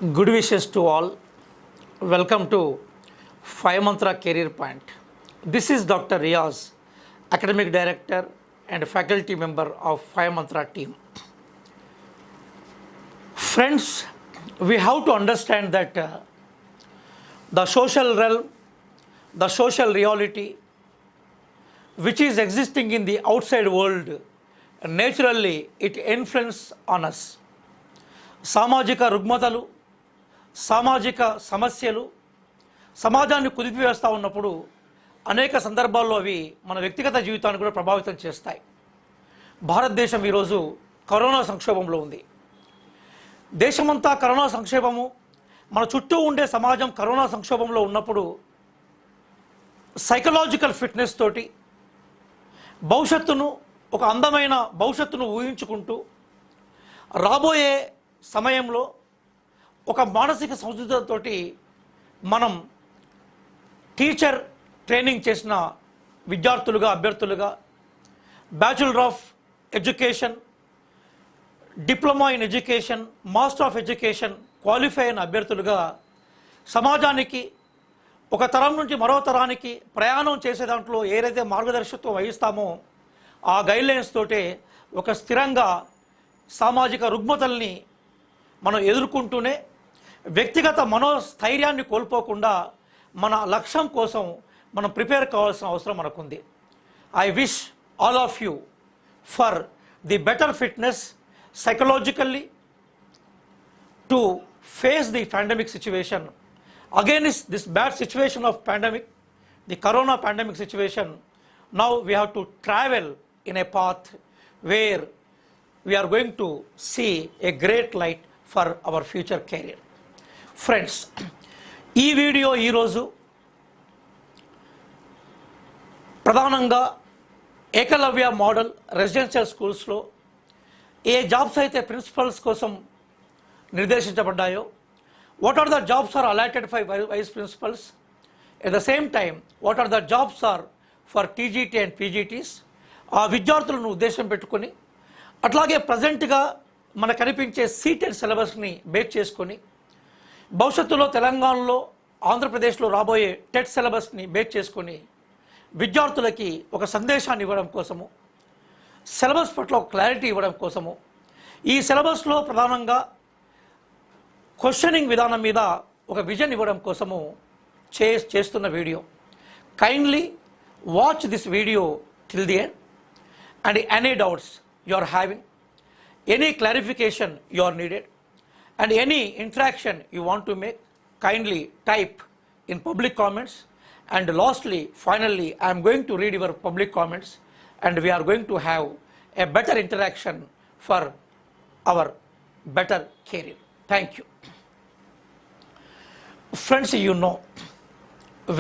Good wishes to all. Welcome to 5 Mantra Career Point. This is Dr. Riyaz, Academic Director and faculty member of 5 Mantra team. Friends, we have to understand that the social realm, the social reality, which is existing in the outside world, naturally it influences on us. సామాజిక రుగ్మతలు, సామాజిక సమస్యలు సమాజాన్ని కుదిపివేస్తూ ఉన్నప్పుడు అనేక సందర్భాల్లో అవి మన వ్యక్తిగత జీవితాన్ని కూడా ప్రభావితం చేస్తాయి. భారతదేశం ఈరోజు కరోనా సంక్షోభంలో ఉంది. దేశమంతా కరోనా సంక్షోభము, మన చుట్టూ ఉండే సమాజం కరోనా సంక్షోభంలో ఉన్నప్పుడు సైకలాజికల్ ఫిట్నెస్ తోటి భవిష్యత్తును, ఒక అందమైన భవిష్యత్తును ఊహించుకుంటూ రాబోయే సమయంలో ఒక మానసిక సంసిద్ధతతోటి మనం టీచర్ ట్రైనింగ్ చేసిన విద్యార్థులుగా, అభ్యర్థులుగా, bachelor of education, diploma in education, master of education qualify అయిన అభ్యర్థులుగా సమాజానికి ఒక తరం నుంచి మరో తరానికి ప్రయాణం చేసే దాంట్లో ఏదైతే మార్గదర్శకత్వం వహిస్తామో ఆ గైడ్లైన్స్ తోటే ఒక స్థిరంగా సామాజిక రుగ్మతల్ని మనం ఎదుర్కొంటూనే వ్యక్తిగత మనోస్థైర్యాన్ని కోల్పోకుండా మన లక్ష్యం కోసం మనం ప్రిపేర్ కావాల్సిన అవసరం మనకుంది. I wish all of you for the better fitness psychologically to face the pandemic situation. Against this bad situation of pandemic, the corona pandemic situation, now we have to travel in a path where we are going to see a great light for our future career. Friends, ఈ video ఈరోజు ప్రధానంగా Eklavya model residential స్కూల్స్లో ఏ jobs అయితే principles కోసం నిర్దేశించబడ్డాయో, what are the jobs are allotted by vice principals, at the same time what are the jobs are for TGT and PGTs, ఆ విద్యార్థులను ఉద్దేశం పెట్టుకొని అట్లాగే ప్రజెంట్గా మనకు కనిపించే సీటెడ్ సిలబస్ని బేస్ చేసుకొని భవిష్యత్తులో తెలంగాణలో, ఆంధ్రప్రదేశ్లో రాబోయే టెట్ సిలబస్ని బేస్ చేసుకొని విద్యార్థులకి ఒక సందేశాన్ని ఇవ్వడం కోసము, సిలబస్ పట్ల ఒక క్లారిటీ ఇవ్వడం కోసము, ఈ సిలబస్లో ప్రధానంగా క్వశ్చనింగ్ విధానం మీద ఒక విజన్ ఇవ్వడం కోసము చేస్తున్న video. Kindly watch this video till the end and any doubts you are having, any clarification you are needed and any interaction you want to make, kindly type in public comments. And lastly, finally, I am going to read your public comments and we are going to have a better interaction for our better career. Thank you. Friends, you know,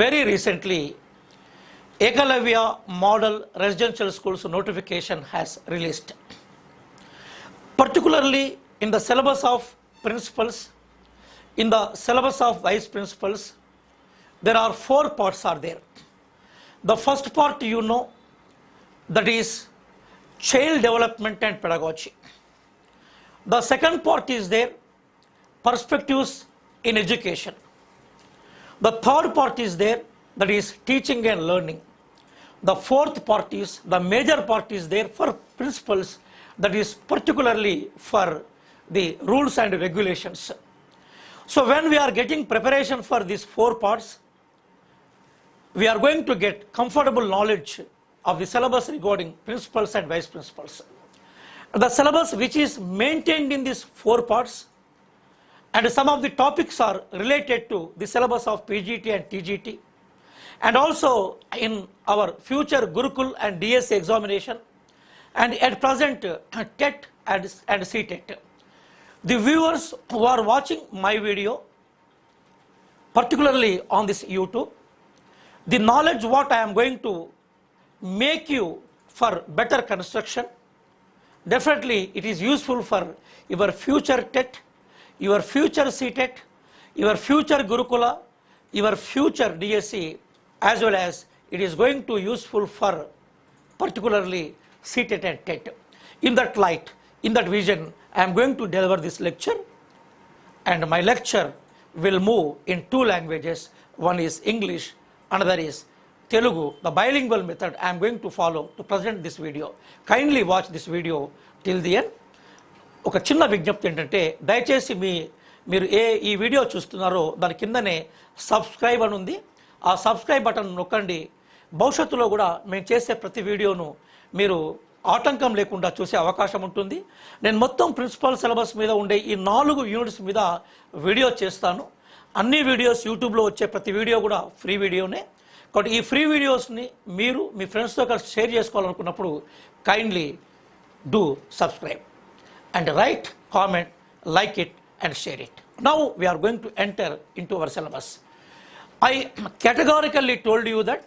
very recently Ekalavya Model Residential Schools notification has released. Particularly in the syllabus of principals, in the syllabus of vice principals, there are 4 parts are there. The first part, you know, that is child development and pedagogy. The second part is there, perspectives in education. The third part is there, that is teaching and learning. The fourth part is, the major part is there for principals, that is particularly for the rules and regulations. So when we are getting preparation for these 4 parts, we are going to get comfortable knowledge of the syllabus regarding principals and vice principals. The syllabus which is maintained in these 4 parts, and some of the topics are related to the syllabus of PGT and TGT, and also in our future Gurukul and DSC examination, and at present Tet and Ctet. The viewers who are watching my video, particularly on this YouTube, the knowledge what I am going to make you for better construction, definitely it is useful for your future Tet, your future Ctet, your future Gurukula, your future DSC, as well as it is going to useful for particularly Ctet and Tet. In that light, in that vision, I am going to deliver this lecture and my lecture will move in two languages. One is English, another is Telugu. The bilingual method I am going to follow to present this video. Kindly watch this video till the end. ఒక చిన్న విజ్ఞప్తి ఏంటంటే దయచేసి మీరు ఈ video చూస్తున్నారో దాని కిందనే సబ్స్క్రైబ్ అని ఉంది. ఆ సబ్స్క్రైబ్ బటన్ నొక్కండి. భవిష్యత్తులో కూడా మేము చేసే ప్రతి వీడియోను మీరు ఆటంకం లేకుండా చూసే అవకాశం ఉంటుంది. నేను మొత్తం ప్రిన్సిపల్ సిలబస్ మీద ఉండే ఈ 4 యూనిట్స్ మీద వీడియో చేస్తాను. అన్ని వీడియోస్ యూట్యూబ్లో వచ్చే ప్రతి వీడియో కూడా ఫ్రీ వీడియోనే. కాబట్టి ఈ ఫ్రీ వీడియోస్ని మీరు మీ ఫ్రెండ్స్తో కలిసి షేర్ చేసుకోవాలనుకున్నప్పుడు kindly do subscribe and write, comment, like it and share it. Now we are going to enter into our syllabus. I categorically told you that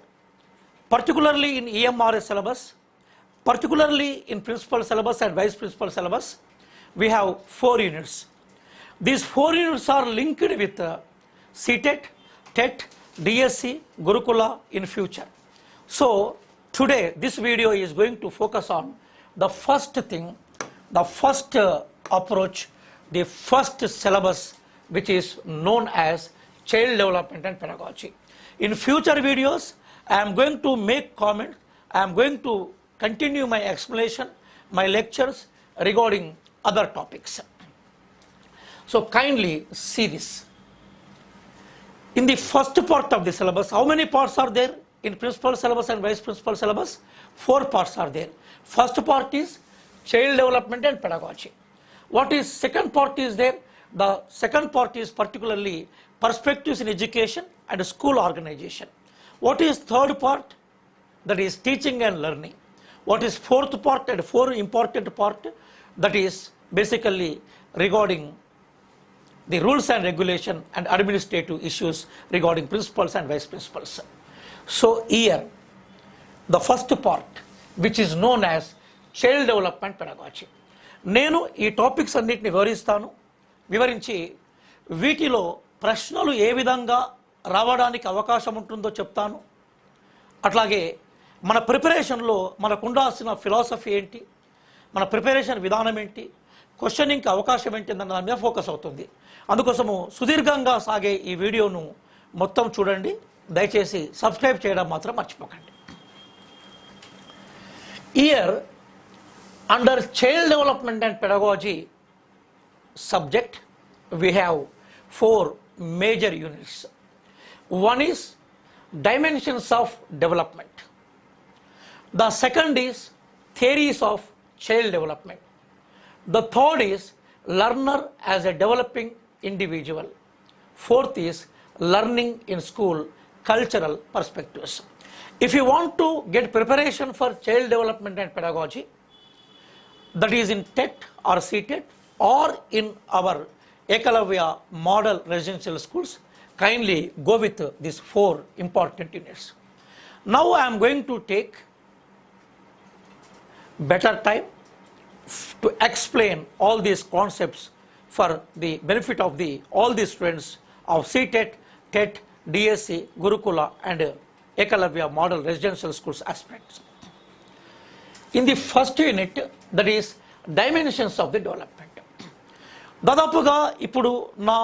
particularly in EMRS syllabus, particularly in principal syllabus and vice principal syllabus, we have 4 units. These 4 units are linked with Ctet, Tet, DSC, Gurukula in future. So today this video is going to focus on the first thing, the first approach, the first syllabus, which is known as child development and pedagogy. In future videos, I am going to make comments, I am going to continue my explanation, my lectures regarding other topics. So kindly see this. In the first part of the syllabus, how many parts are there in principal syllabus and vice principal syllabus? 4 parts are there. First part is child development and pedagogy. What is second part is there? The second part is particularly perspectives in education and school organization. What is third part? That is teaching and learning. What is fourth part and 4 important part? That is basically regarding the rules and regulation and administrative issues regarding principals and vice principals. So here the first part, which is known as child development pedagogy. నేను ఈ topics అన్నిటిని వివరించి వీటిలో ప్రశ్నలు ఏ విధంగా రావడానికి అవకాశం ఉంటుందో చెప్తాను. అట్లాగే మన ప్రిపరేషన్లో మనకు ఉండాల్సిన ఫిలాసఫీ ఏంటి, మన ప్రిపరేషన్ విధానం ఏంటి, క్వశ్చనింగ్కి అవకాశం ఏంటి అన్న దాని మీద ఫోకస్ అవుతుంది. అందుకోసము సుదీర్ఘంగా సాగే ఈ వీడియోను మొత్తం చూడండి. దయచేసి సబ్స్క్రైబ్ చేయడం మాత్రం మర్చిపోకండి. Here under child development and pedagogy subject, we have 4 major units. One is dimensions of development. The second is theories of child development. The third is learner as a developing individual. Fourth is learning in school, cultural perspectives. If you want to get preparation for child development and pedagogy, that is in Tet or Ctet or in our Ekalavya model residential schools, kindly go with these 4 important units. Now I am going to take better time to explain all these concepts for the benefit of all the students of Ctet, Tet, DSC, Gurukula and Ekalavya model residential schools aspirants. In the first unit, that is dimensions of the development. దాదాపుగా ఇప్పుడు నా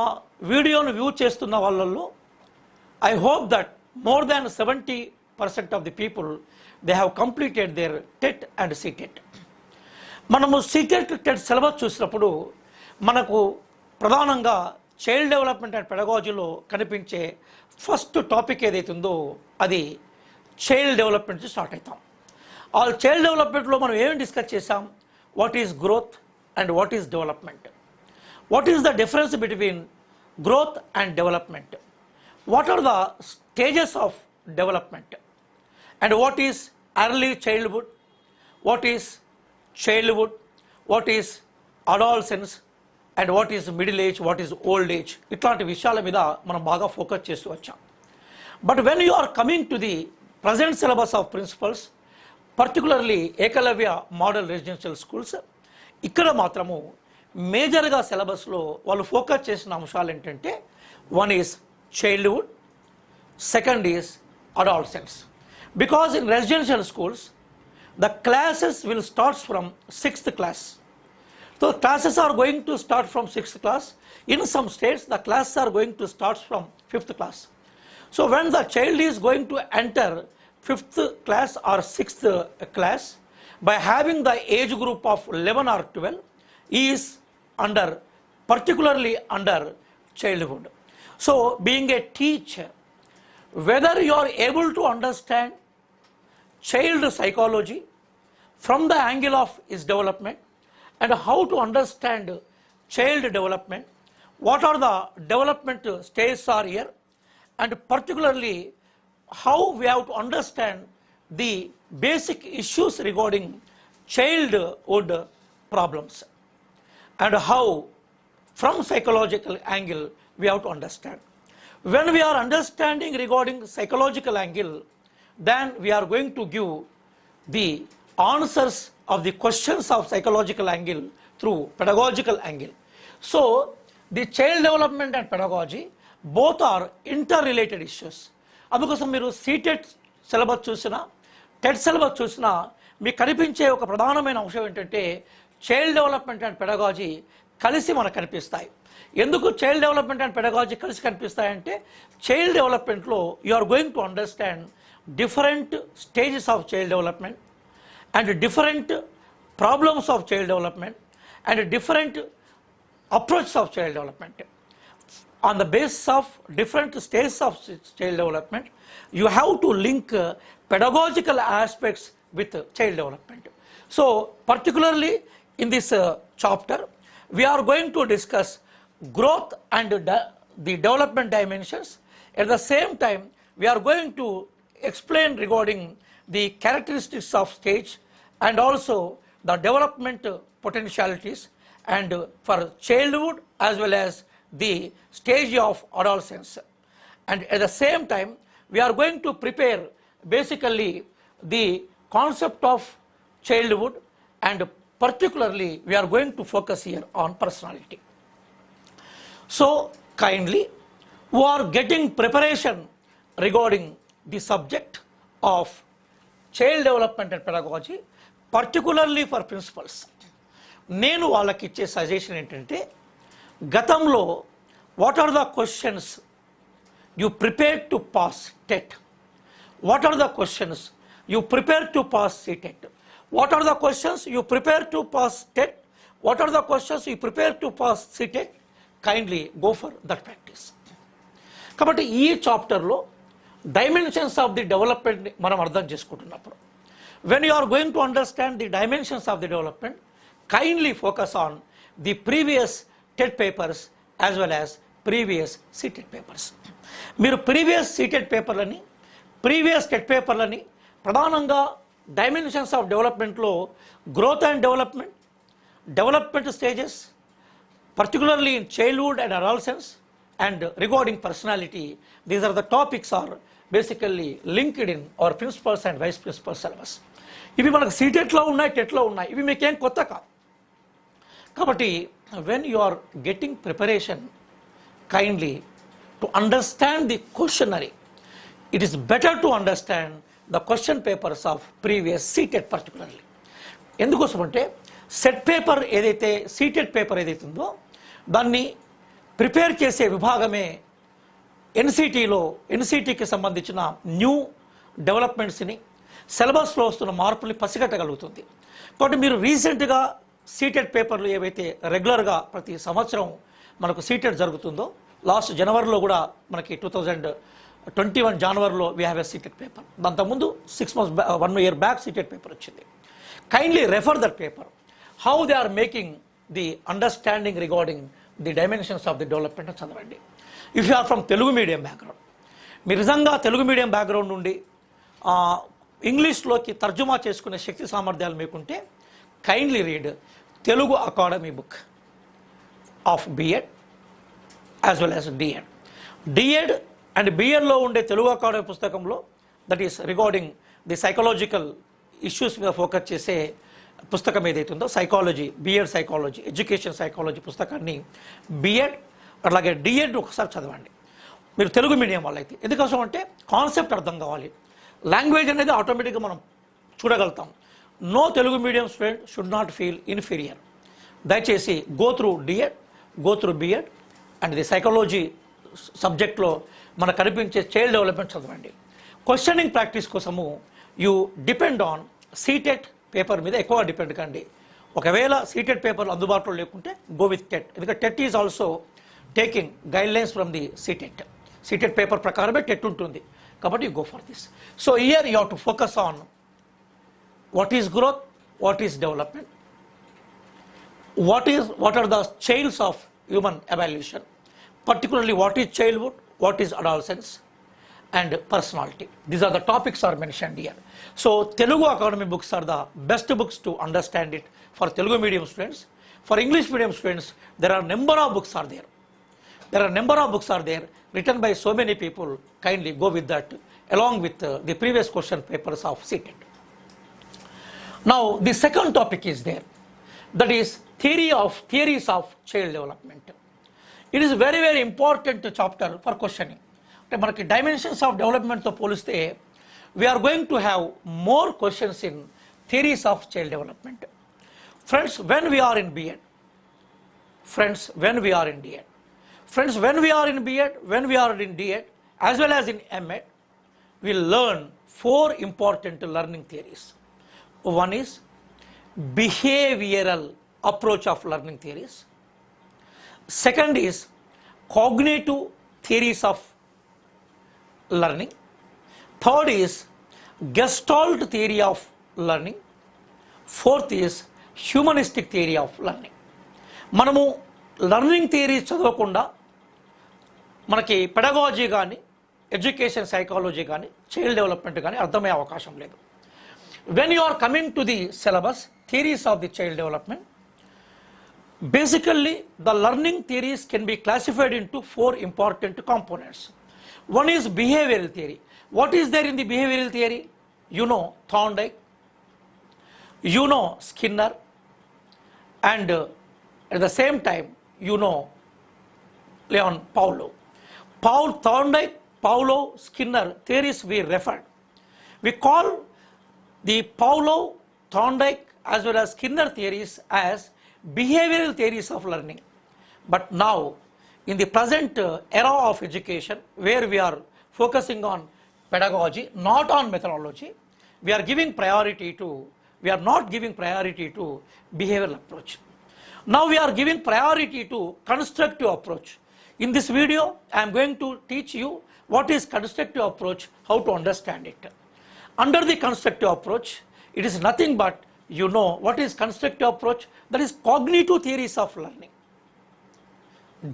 వీడియోను view చేస్తున్న వాళ్ళల్లో I hope that more than 70% of the people, they have completed their Tet and Ctet. మనము Ctet, Tet syllabus చూసినప్పుడు మనకు ప్రధానంగా చైల్డ్ డెవలప్మెంట్ అండ్ పెడగాజీలో కనిపించే ఫస్ట్ టాపిక్ ఏదైతే ఉందో అది చైల్డ్ డెవలప్మెంట్ స్టార్ట్ అవుతాం. ఆ చైల్డ్ డెవలప్మెంట్లో మనం ఏమి డిస్కస్ చేసాం? What is growth and what is development, what is the difference between growth and development, what are the stages of development, and what is early childhood, what is childhood, what is adolescence and what is middle age, what is old age. ఇట్లాంటి విషయాల మీద మనం బాగా focus చేస్తూ వచ్చాం. But when you are coming to the present syllabus of principals, particularly Eklavya model residential schools, ఇక్కడ మాత్రము మేజర్గా సిలబస్లో వాళ్ళు ఫోకస్ చేసిన అంశాలు ఏంటంటే, one is childhood, second is adolescence. Because in residential schools the classes will start from 6th class. So classes are going to start from 6th class. In some states, the classes are going to start from 5th class. So when the child is going to enter 5th class or 6th class, by having the age group of 11 or 12, he is particularly under childhood. So being a teacher, whether you are able to understand child psychology from the angle of his development, and how to understand child development, what are the development stages are here, and particularly how we have to understand the basic issues regarding childhood problems, and how from psychological angle we have to understand. When we are understanding regarding psychological angle, then we are going to give the answers of the questions of psychological angle through pedagogical angle. So the child development and pedagogy both are interrelated issues. అందుకోసం మీరు CTET syllabus చూసినా TET syllabus చూసినా మీకు కనిపించే ఒక ప్రధానమైన అంశం ఏంటంటే చైల్డ్ డెవలప్మెంట్ అండ్ పెడగాజీ కలిసి మనకు కనిపిస్తాయి. ఎందుకు చైల్డ్ డెవలప్మెంట్ అండ్ పెడగాజీ కలిసి కనిపిస్తాయంటే చైల్డ్ డెవలప్మెంట్లో you are going to understand different stages of child development and different problems of child development and different approaches of child development. On the basis of different stages of child development, you have to link pedagogical aspects with child development. So particularly in this chapter, we are going to discuss growth and the development dimensions. At the same time, we are going to explain regarding the characteristics of stage and also the development potentialities and for childhood as well as the stage of adolescence. And at the same time, we are going to prepare basically the concept of childhood, and particularly we are going to focus here on personality. So kindly, who are getting preparation regarding the subject of child development and pedagogy, particularly for principals, నేను వాళ్ళకి ఇచ్చే suggestion ఏంటంటే గతంలో what are the questions you prepare to pass TET, what are the questions you prepare to pass CTET, what are the questions you prepare to pass TET, what are the questions you prepare to pass CTET, kindly go for that practice. కాబట్టి ఈ చాప్టర్లో dimensions of the development మనం అర్థం చేసుకుంటున్నప్పుడు, when you are going to understand the dimensions of the development, kindly focus on the previous TET papers as well as previous CTET papers. మీరు previous CTET పేపర్లని previous TET పేపర్లని ప్రధానంగా dimensions of డెవలప్మెంట్లో growth and development stages, particularly in childhood and adolescence, and regarding personality, these are the topics are basically linked in our principals and vice principal syllabus. ఇవి మనకు సీటెట్లో ఉన్నాయి, టెట్లో ఉన్నాయి, ఇవి మీకేం కొత్త కాదు. కాబట్టి when you are getting preparation, kindly to understand the questionnaire, it is better to understand the question papers of previous CTET particularly. ఎందుకోసం అంటే సెట్ పేపర్ ఏదైతే సీటెట్ పేపర్ ఏదైతే ఉందో దాన్ని ప్రిపేర్ చేసే విభాగమే ఎన్సిటీకి సంబంధించిన న్యూ డెవలప్మెంట్స్ని, సిలబస్లో వస్తున్న మార్పుల్ని పసిగట్టగలుగుతుంది. కాబట్టి మీరు రీసెంట్గా సీటెట్ పేపర్లు ఏవైతే రెగ్యులర్గా ప్రతి సంవత్సరం మనకు సీటెట్ జరుగుతుందో, లాస్ట్ జనవరిలో కూడా మనకి 2021 జనవరిలో we have a CTET paper, అంతకుముందు 6 months 1 year back CTET paper వచ్చింది. Kindly refer that paper, how they are making the understanding regarding the dimensions of the development చదవండి. If you are from Telugu medium background, మీరు నిజంగా Telugu medium background నుండి ఇంగ్లీష్లోకి తర్జుమా చేసుకునే శక్తి సామర్థ్యాలు మీకుంటే, kindly read Telugu academy book of BEd as well as DEd and బిఎడ్లో ఉండే తెలుగు అకాడమీ పుస్తకంలో, that is regarding the psychological issues మీద ఫోకస్ చేసే పుస్తకం ఏదైతే ఉందో, psychology, BEd psychology, education psychology పుస్తకాన్ని బిఎడ్ అలాగే డిఎడ్ ఒకసారి చదవండి మీరు తెలుగు మీడియం వాళ్ళైతే. ఎందుకోసం అంటే కాన్సెప్ట్ అర్థం కావాలి, లాంగ్వేజ్ అనేది ఆటోమేటిక్గా మనం చూడగలుగుతాం. No Telugu medium student should not feel inferior. దయచేసి go through DEd, go through BEd and the psychology సబ్జెక్ట్లో మనకు కనిపించే చైల్డ్ డెవలప్మెంట్ చదవండి. క్వశ్చనింగ్ ప్రాక్టీస్ కోసము you depend on CTET paper మీద ఎక్కువ డిపెండ్ కండి. ఒకవేళ సీటెట్ పేపర్లు అందుబాటులో లేకుంటే గో విత్ టెట్, ఎందుకంటే TET is also taking guidelines from the CTET. CTET paper ప్రకారమే టెట్ ఉంటుంది కాబట్టి you go for this. So year you have to focus on what is growth, what is development, what are the chains of human evolution, particularly what is childhood, what is adolescence and personality. These are the topics are mentioned here. So Telugu Academy books are the best books to understand it for Telugu medium students. For English medium students, there are number of books are there. Written by so many people. Kindly go with that along with the previous question papers of CTET. Now the second topic is there, that is theories of child development. It is very very important chapter for questioning. అంటే మనకి dimensions of డెవలప్మెంట్తో పోలిస్తే we are going to have more questions in theories of child development. Friends when we are in BEd, when we are in DED as well as in MEd, we learn 4 important learning theories. One is behavioral approach of learning theories. Second is cognitive theories of learning. Third is Gestalt theory of learning. Fourth is humanistic theory of learning. మనము learning theories చదవకుండా మనకి pedagogy కానీ education psychology కానీ child development కానీ అర్థమయ్యే అవకాశం లేదు. When you are coming to the syllabus, theories of the child development, basically the learning theories can be classified into 4 important components. One is behavioral theory. What is there in the behavioral theory? You know Thorndike, you know Skinner, and at the same time you know Leon Pavlov. Thorndike, Pavlov, Skinner theories we referred. We call the Pavlov, Thorndike as well as Skinner theories as behavioral theories of learning. But now in the present era of education, where we are focusing on pedagogy, not on methodology, we are not giving priority to behavioral approach. Now we are giving priority to constructive approach. In this video I am going to teach you what is constructive approach, how to understand it. Under the constructive approach, it is nothing but you know what is constructive approach, that is cognitive theories of learning.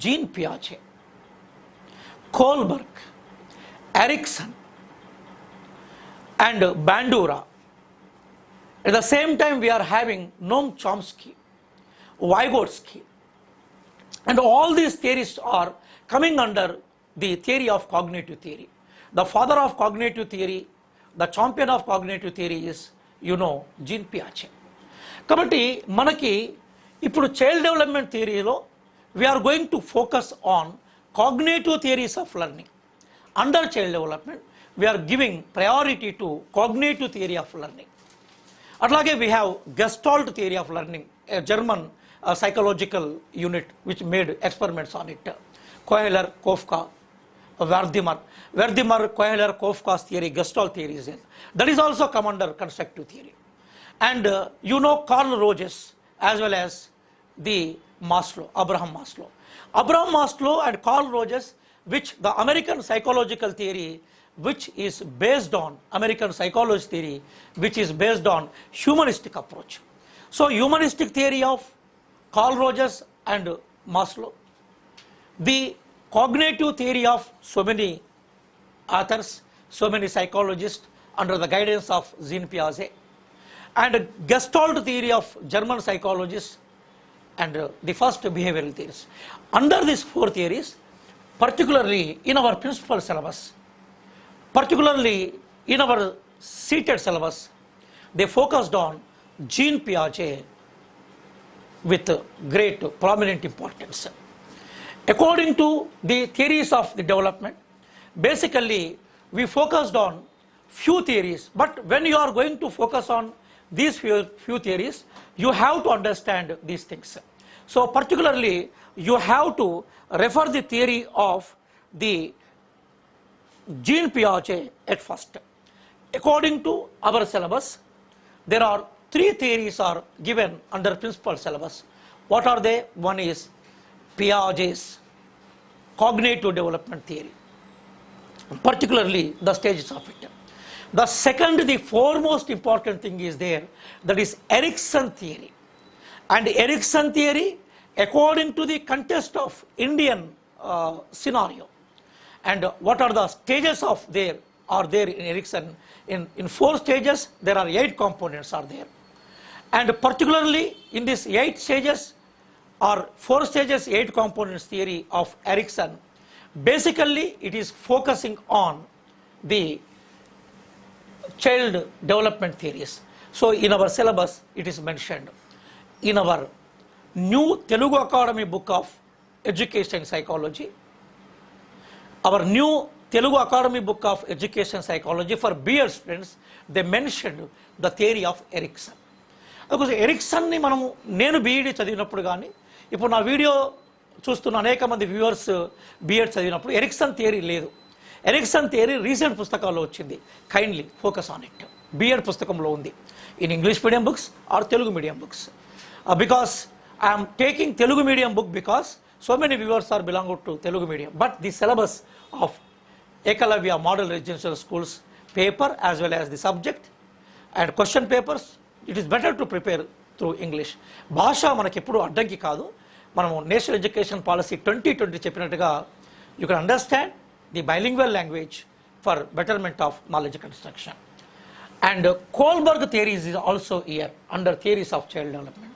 Jean Piaget, Kohlberg, Erikson and Bandura. At the same time we are having Noam Chomsky, Vygotsky, and all these theories are coming under the theory of cognitive theory. The father of cognitive theory, the champion of cognitive theory is Jean Piaget. కాబట్టి మనకి ఇప్పుడు child development థియరీలో we are going to focus on cognitive theories of learning. Under child development we are giving priority to cognitive theory of learning. అట్లాగే we have gestalt theory of learning, a German psychological unit which made experiments on it. Kohler, Kofka, Wertheimer, Kohler, Kofka's theory, Gestalt theory is there. That is also come under constructive theory. And Carl Rogers as well as the Abraham Maslow and Carl Rogers, which the American psychological theory, which is based on American psychology theory, which is based on humanistic approach. So humanistic theory of Carl Rogers and Maslow, the cognitive theory of so many authors, so many psychologists under the guidance of Jean Piaget, and Gestalt theory of German psychologists, and the first behavioral theories. Under these 4 theories, particularly in our principal syllabus, particularly in our CTET syllabus, they focused on Jean Piaget with great prominent importance. According to the theories of the development, basically we focused on few theories, but when you are going to focus on these few theories, you have to understand these things. So particularly you have to refer the theory of the Jean Piaget at first. According to our syllabus, there are 3 theories are given under principal syllabus. What are they? One is Piaget's cognitive development theory, particularly the stages of it. The second, the foremost important thing is there, that is Erikson theory. And Erikson theory, according to the context of Indian scenario, and what are the stages of there are there in Erikson? In 4 stages, there are 8 components are there. And particularly in this 8 stages or 4 stages, 8 components theory of Erikson, basically it is focusing on the child development theories. So in our syllabus, it is mentioned. In our new Telugu Academy book of Education Psychology, our new Telugu Academy book of Education Psychology for B.Ed students, they mentioned the theory of Erikson. Because ఎరిక్సన్ని మనము నేను BEd చదివినప్పుడు కానీ ఇప్పుడు నా video చూస్తున్న అనేక మంది viewers BEd చదివినప్పుడు ఎరిక్సన్ థియరీ లేదు. ఎరిక్సన్ థియరీ రీసెంట్ పుస్తకాల్లో వచ్చింది. Kindly focus on it. BEd పుస్తకంలో ఉంది in English medium books or Telugu medium books. Because I'm taking Telugu medium book because so many viewers are belonging to Telugu medium, but the syllabus of Ekalavya Model Residential Schools paper as well as the subject and question papers, it is better to prepare through English. భాష మనకి ఎప్పుడు అడ్డంకి కాదు. మనము national education policy 2020 చెప్పినట్టుగా you can understand the bilingual language for betterment of knowledge construction. And Kohlberg theories is also here under theories of child development.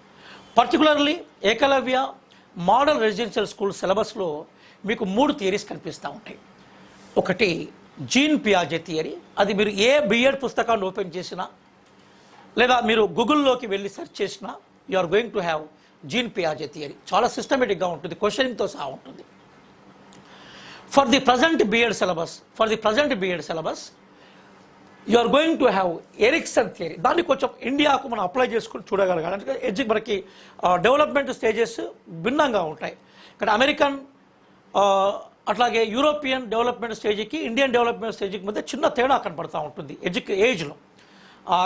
Particularly Ekalavya model residential school సిలబస్లో మీకు 3 theories కనిపిస్తూ ఉంటాయి. ఒకటి gene పియాజే theory, అది మీరు ఏ BEd పుస్తకాన్ని open చేసినా లేదా మీరు గూగుల్లోకి వెళ్ళి సెర్చ్ చేసినా you are going to have Jean పియాజే థియరీ. చాలా సిస్టమేటిక్గా ఉంటుంది, క్వశ్చనింగ్తో సహా ఉంటుంది. For the present BEd syllabus you are going to have Erikson theory. దాన్ని కొంచెం ఇండియాకు మనం అప్లై చేసుకుని చూడగలగాలి. అంటే మనకి డెవలప్మెంట్ స్టేజెస్ భిన్నంగా ఉంటాయి. ఇక్కడ అమెరికన్ అట్లాగే యూరోపియన్ డెవలప్మెంట్ స్టేజ్కి ఇండియన్ డెవలప్మెంట్ స్టేజ్కి మధ్య చిన్న తేడా కనపడుతూ ఉంటుంది ఏజ్లో.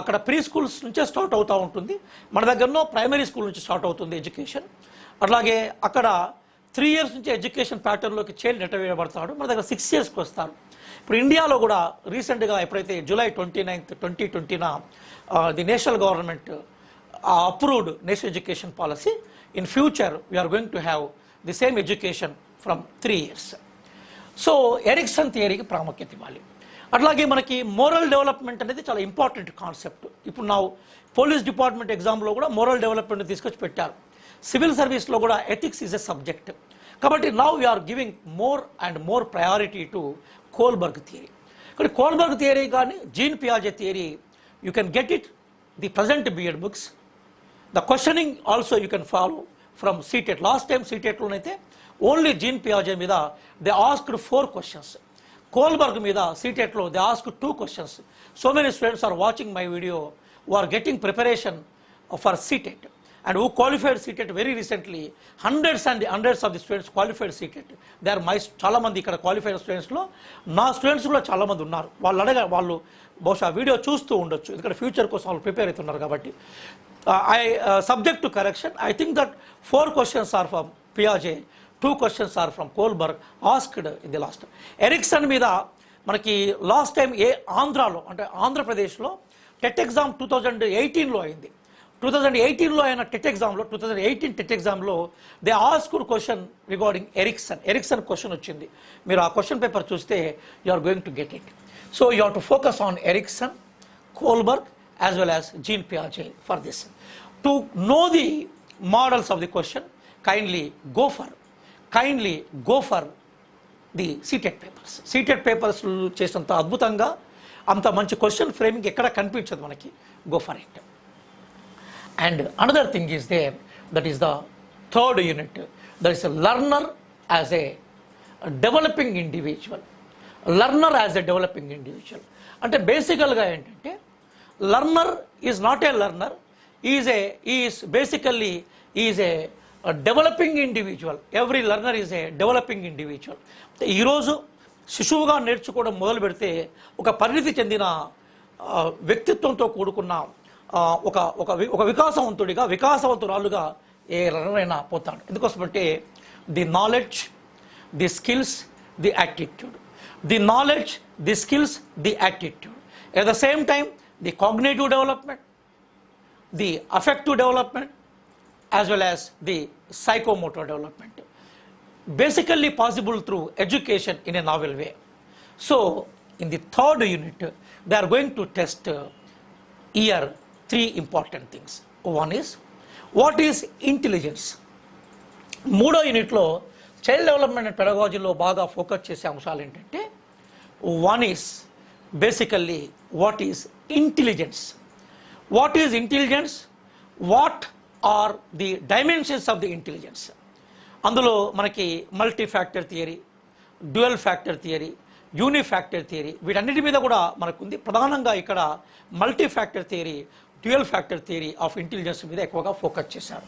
అక్కడ ప్రీ స్కూల్స్ నుంచే స్టార్ట్ అవుతూ ఉంటుంది, మన దగ్గరలో ప్రైమరీ స్కూల్ నుంచి స్టార్ట్ అవుతుంది ఎడ్యుకేషన్. అట్లాగే అక్కడ 3 years నుంచి ఎడ్యుకేషన్ ప్యాటర్న్లోకి చైల్డ్ నెట్టవేయబడతాడు, మన దగ్గర 6 yearsకి వస్తారు. ఇప్పుడు ఇండియాలో కూడా రీసెంట్గా ఎప్పుడైతే July 29th, 2020 the national government approved national education policy. In future we are going to have the same education from 3 years. So Erikson థియరీకి ప్రాముఖ్యత ఇవ్వాలి. అట్లాగే మనకి మోరల్ డెవలప్మెంట్ అనేది చాలా ఇంపార్టెంట్ కాన్సెప్ట్. ఇప్పుడు నా పోలీస్ డిపార్ట్మెంట్ ఎగ్జామ్లో కూడా మోరల్ డెవలప్మెంట్ తీసుకొచ్చి పెట్టారు. సివిల్ సర్వీస్లో కూడా ఎథిక్స్ ఈజ్ ఎ సబ్జెక్ట్. కాబట్టి now we are giving more and more priority to Kohlberg theory. ఇక్కడ కోల్బర్గ్ థియరీ కానీ జీన్ పియాజే theory you can get it the present BEd books. The questioning also you can follow from CTET. Last time సీటెట్లోనైతే only Jean పియాజే మీద they asked 4 questions. Kohlberg మీద సీటెట్లో they asked 2 questions. So many students are watching my video who are getting preparation for CTET and who qualified CTET very recently. Hundreds and hundreds of the students qualified CTET. They are my చాలా మంది ఇక్కడ qualified స్టూడెంట్స్లో నా students కూడా చాలామంది ఉన్నారు. వాళ్ళు బహుశా video చూస్తూ ఉండొచ్చు, ఎందుకంటే ఫ్యూచర్ కోసం వాళ్ళు ప్రిపేర్ అవుతున్నారు కాబట్టి. Subject to correction, I think that 4 questions are from Piaget, 2 questions are from Kohlberg asked in the last. Erikson మీద మనకి లాస్ట్ టైం ఆంధ్రాలో అంటే ఆంధ్రప్రదేశ్లో టెట్ ఎగ్జామ్ 2018లో అయింది. 2018లో అయిన టెట్ ఎగ్జామ్లో 2018 టెట్ ఎగ్జామ్లో they asked question regarding Erikson question వచ్చింది. మీరు ఆ క్వశ్చన్ పేపర్ చూస్తే you are going to get it. So you have to focus on Erikson, Kohlberg as well as Jean పియాజే for this. To know the models of the question, kindly go for the CTET papers. CTET papers చేసినంత అద్భుతంగా అంత మంచి question framing ఎక్కడ కనిపించదు మనకి. Go for it. And another thing is there, that is the 3rd unit, that is learner as a developing individual. అంటే బేసికల్గా ఏంటంటే learner is not a learner, is a developing individual. Every learner is a developing individual. ఈరోజు శిశువుగా నేర్చుకోవడం మొదలు పెడితే ఒక పరిణితి చెందిన వ్యక్తిత్వంతో కూడుకున్న ఒక ఒక ఒక వికాసవంతురాలుగా ఏ లెర్నర్ అయినా పోతాడు. ఎందుకోసమంటే the knowledge, the skills, the attitude. The knowledge, the skills, the attitude. At the same time the cognitive development, the affective development, as well as the psychomotor development, basically possible through education in a novel way. So in the third unit they are going to test here 3 important things. One is what is intelligence. మూడో యూనిట్లో child development and పెడగాజీలో బాగా focus చేసే అంశాలు ఏంటంటే, one is basically what is intelligence. What is intelligence? What are the dimensions of the intelligence? అందులో మనకి multi factor theory, dual factor theory, unifactor theory, వీటన్నిటి మీద కూడా మనకుంది. ప్రధానంగా ఇక్కడ multi factor theory, dual factor theory of intelligence మీద ఎక్కువగా ఫోకస్ చేశారు.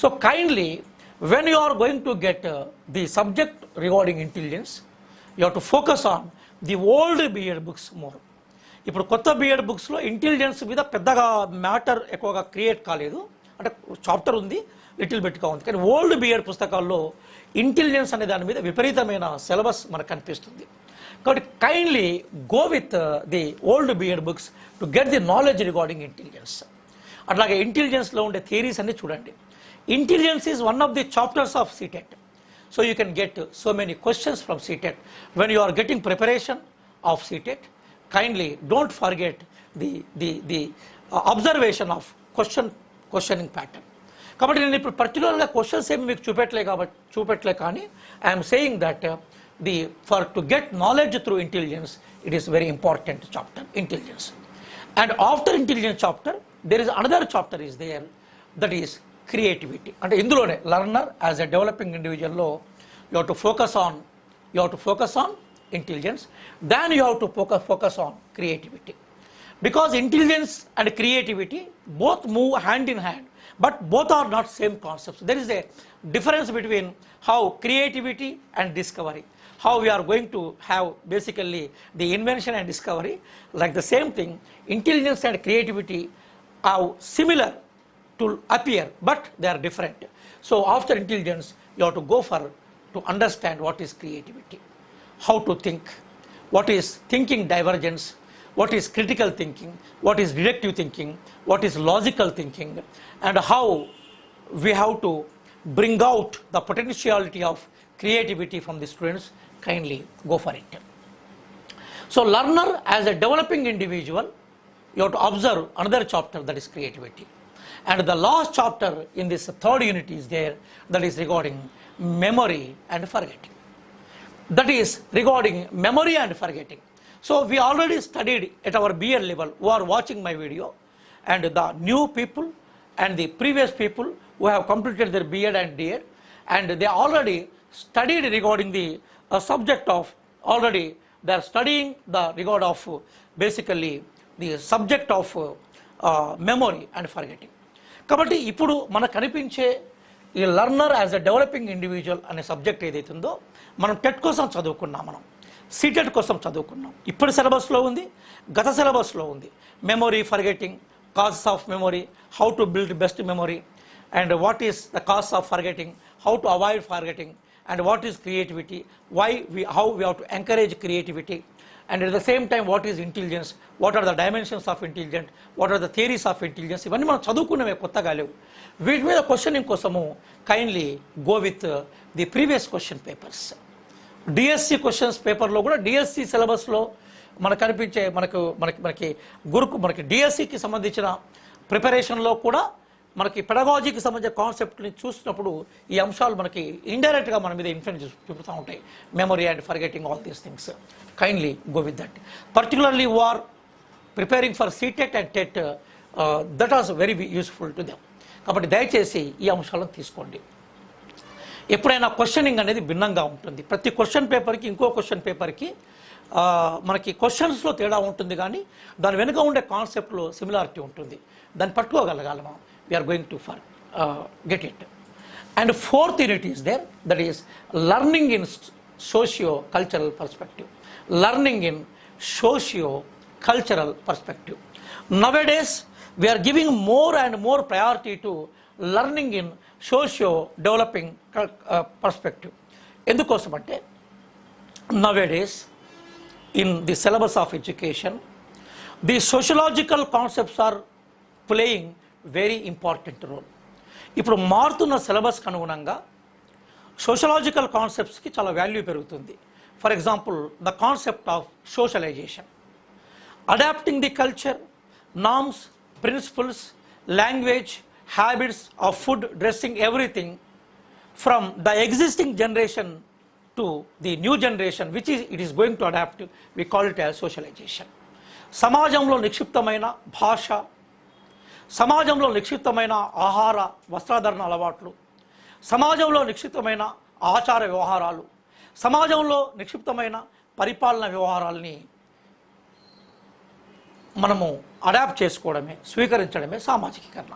So kindly when you are going to get the subject regarding intelligence, you have to focus on the old BEd books more. ఇప్పుడు కొత్త BEd బుక్స్లో intelligence మీద పెద్దగా matter ఎక్కువగా create కాలేదు, అంటే చాప్టర్ ఉంది, లిటిల్ బిట్గా ఉంది. కానీ ఓల్డ్ బిఎడ్ పుస్తకాల్లో ఇంటెలిజెన్స్ అనే దాని మీద విపరీతమైన సిలబస్ మనకు కనిపిస్తుంది. కాబట్టి kindly go with the old BEd books to get the knowledge regarding intelligence. అట్లాగే ఇంటెలిజెన్స్లో ఉండే థియరీస్ అన్ని చూడండి. Intelligence is one of the chapters of Ctet. So you can get so many questions from Ctet when you are getting preparation of Ctet. Kindly don't forget the observation of questioning pattern. కాబట్టి నేను ఇప్పుడు పర్టికులర్గా questions ఏమి మీకు చూపెట్టలే కానీ I'm saying that for to get knowledge through intelligence it is very important chapter intelligence. And after intelligence chapter there is another chapter is there, that is creativity. అంటే ఇందులోనే లర్నర్ యాజ్ ఎ డెవలపింగ్ ఇండివిజువల్లో you have to focus on intelligence, then you have to focus on creativity, because intelligence and creativity both move hand in hand, but both are not same concepts. There is a difference between how creativity and discovery, how we are going to have basically the invention and discovery. Like the same thing, intelligence and creativity are similar to appear, but they are different. So after intelligence you have to go for to understand what is creativity, how to think, what is thinking divergence, what is critical thinking, what is deductive thinking, what is logical thinking, and how we have to bring out the potentiality of creativity from the students. Kindly go for it. So learner as a developing individual, you have to observe another chapter, that is creativity. And the last chapter in this third unit is there, that is regarding memory and forgetting. That is regarding memory and forgetting. So we already studied at our BEd level, who are watching my video, and the new people and the previous people who have completed their BEd and DEd, and they already studied regarding the subject of, already they are studying the regard of basically the subject of memory and forgetting. కాబట్టి ఇప్పుడు మనకు కనిపించే ఈ learner as a developing individual అనే subject ఏదైతే ఉందో, మనం TET కోసం చదువుకున్నాం, మనం Ctet కోసం చదువుకున్నాం. ఇప్పుడు సిలబస్లో ఉంది, గత సిలబస్లో ఉంది. Memory, forgetting, causes of memory, how to build best memory, and what is the cause of forgetting, how to avoid forgetting, and what is creativity, how we have to encourage creativity, and at the same time what is intelligence, what are the dimensions of intelligence, what are the theories of intelligence. ఇవన్నీ మనం చదువుకున్నవే, కొత్తగా లేవు. వీటి మీద questioning కోసము kindly go with the previous question papers. DSC questions పేపర్లో కూడా DSC సిలబస్లో మనకు కనిపించే మనకి డిఎస్సికి సంబంధించిన ప్రిపరేషన్లో కూడా మనకి పెడగాజీకి సంబంధించిన కాన్సెప్ట్ని చూసినప్పుడు ఈ అంశాలు మనకి ఇండైరెక్ట్గా మన మీద ఇన్ఫ్లుయెన్స్ చూపుతూ ఉంటాయి. Memory and forgetting, all these things. Kindly go with that. Particularly who are preparing for Ctet and TET, that was very useful to them. కాబట్టి దయచేసి ఈ అంశాలను తీసుకోండి. ఎప్పుడైనా క్వశ్చనింగ్ అనేది భిన్నంగా ఉంటుంది. ప్రతి క్వశ్చన్ పేపర్కి ఇంకో క్వశ్చన్ పేపర్కి మనకి క్వశ్చన్స్లో తేడా ఉంటుంది, కానీ దాని వెనుక ఉండే కాన్సెప్ట్లో సిమిలారిటీ ఉంటుంది. దాన్ని పట్టుకోగలగాలి మనం. We are going to get it. And fourth unit is there, that is learning in socio-cultural perspective. Learning in socio-cultural perspective. Nowadays, we are giving more and more priority to learning in socio-developing perspective. ఎందుకోసమంటే nowadays, in the syllabus of education, the sociological concepts are playing very important role. ఇప్పుడు మారుతున్న సిలబస్కి అనుగుణంగా sociological కాన్సెప్ట్స్కి చాలా value పెరుగుతుంది. For example, the concept of socialisation, adapting the culture, norms, principles, language, habits of food, dressing, everything from the existing generation to the new generation which it is going to adapt, we call it as socialisation. సమాజంలో నిక్షిప్తమైన భాష, సమాజంలో నిక్షిప్తమైన ఆహార వస్త్రధారణ అలవాట్లు, సమాజంలో నిక్షిప్తమైన ఆచార వ్యవహారాలు, సమాజంలో నిక్షిప్తమైన పరిపాలన వ్యవహారాలని మనము అడాప్ట్ చేసుకోవడమే, స్వీకరించడమే సామాజికీకరణ.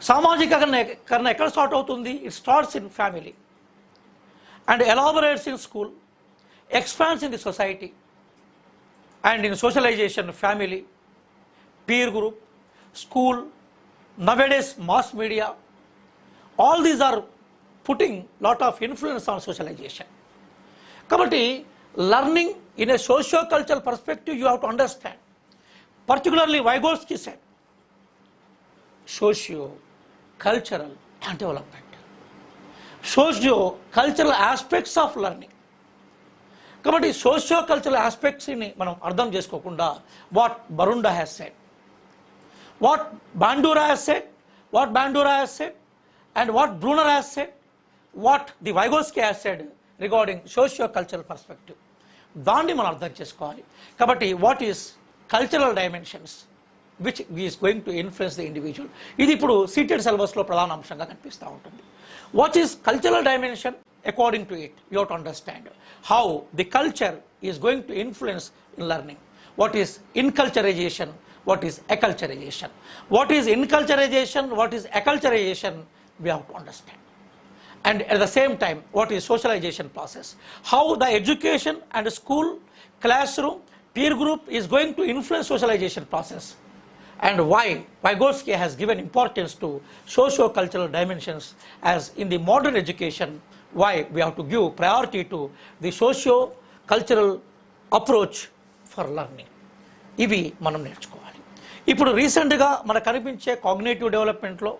సామాజికీకరణ ఎక్కడ స్టార్ట్ అవుతుంది? It starts in family and elaborates in school, expands in the society and in socialization family, peer group, school, nowadays mass media, all these are putting lot of influence on socialization. Kabatti learning in a socio-cultural perspective you have to understand, particularly Vygotsky said socio-cultural and development, socio-cultural aspects of learning. Kabatti socio-cultural aspects ni manam ardham cheskokunda what Barunda has said, what Bandura has said, and what Brunner has said, what the Vygotsky has said regarding socio-cultural perspective. దాన్ని మనం అర్థం చేసుకోవాలి. కాబట్టి what is cultural dimensions which is going to influence the individual, ఇది ఇప్పుడు CTET సిలబస్లో ప్రధాన అంశంగా కనిపిస్తూ ఉంటుంది. What is cultural dimension? According to it you have to understand how the culture is going to influence in learning. What is inculturization, what is acculturation, what is inculturization, what is acculturation, we have to understand. And at the same time, what is socialization process, how the education and school, classroom, peer group is going to influence socialization process, and why Vygotsky has given importance to socio-cultural dimensions as in the modern education, why we have to give priority to the socio-cultural approach for learning. ఇవి మనం నేర్చుకోవాలి. ఇప్పుడు రీసెంట్గా మనకు కనిపించే cognitive డెవలప్మెంట్లో,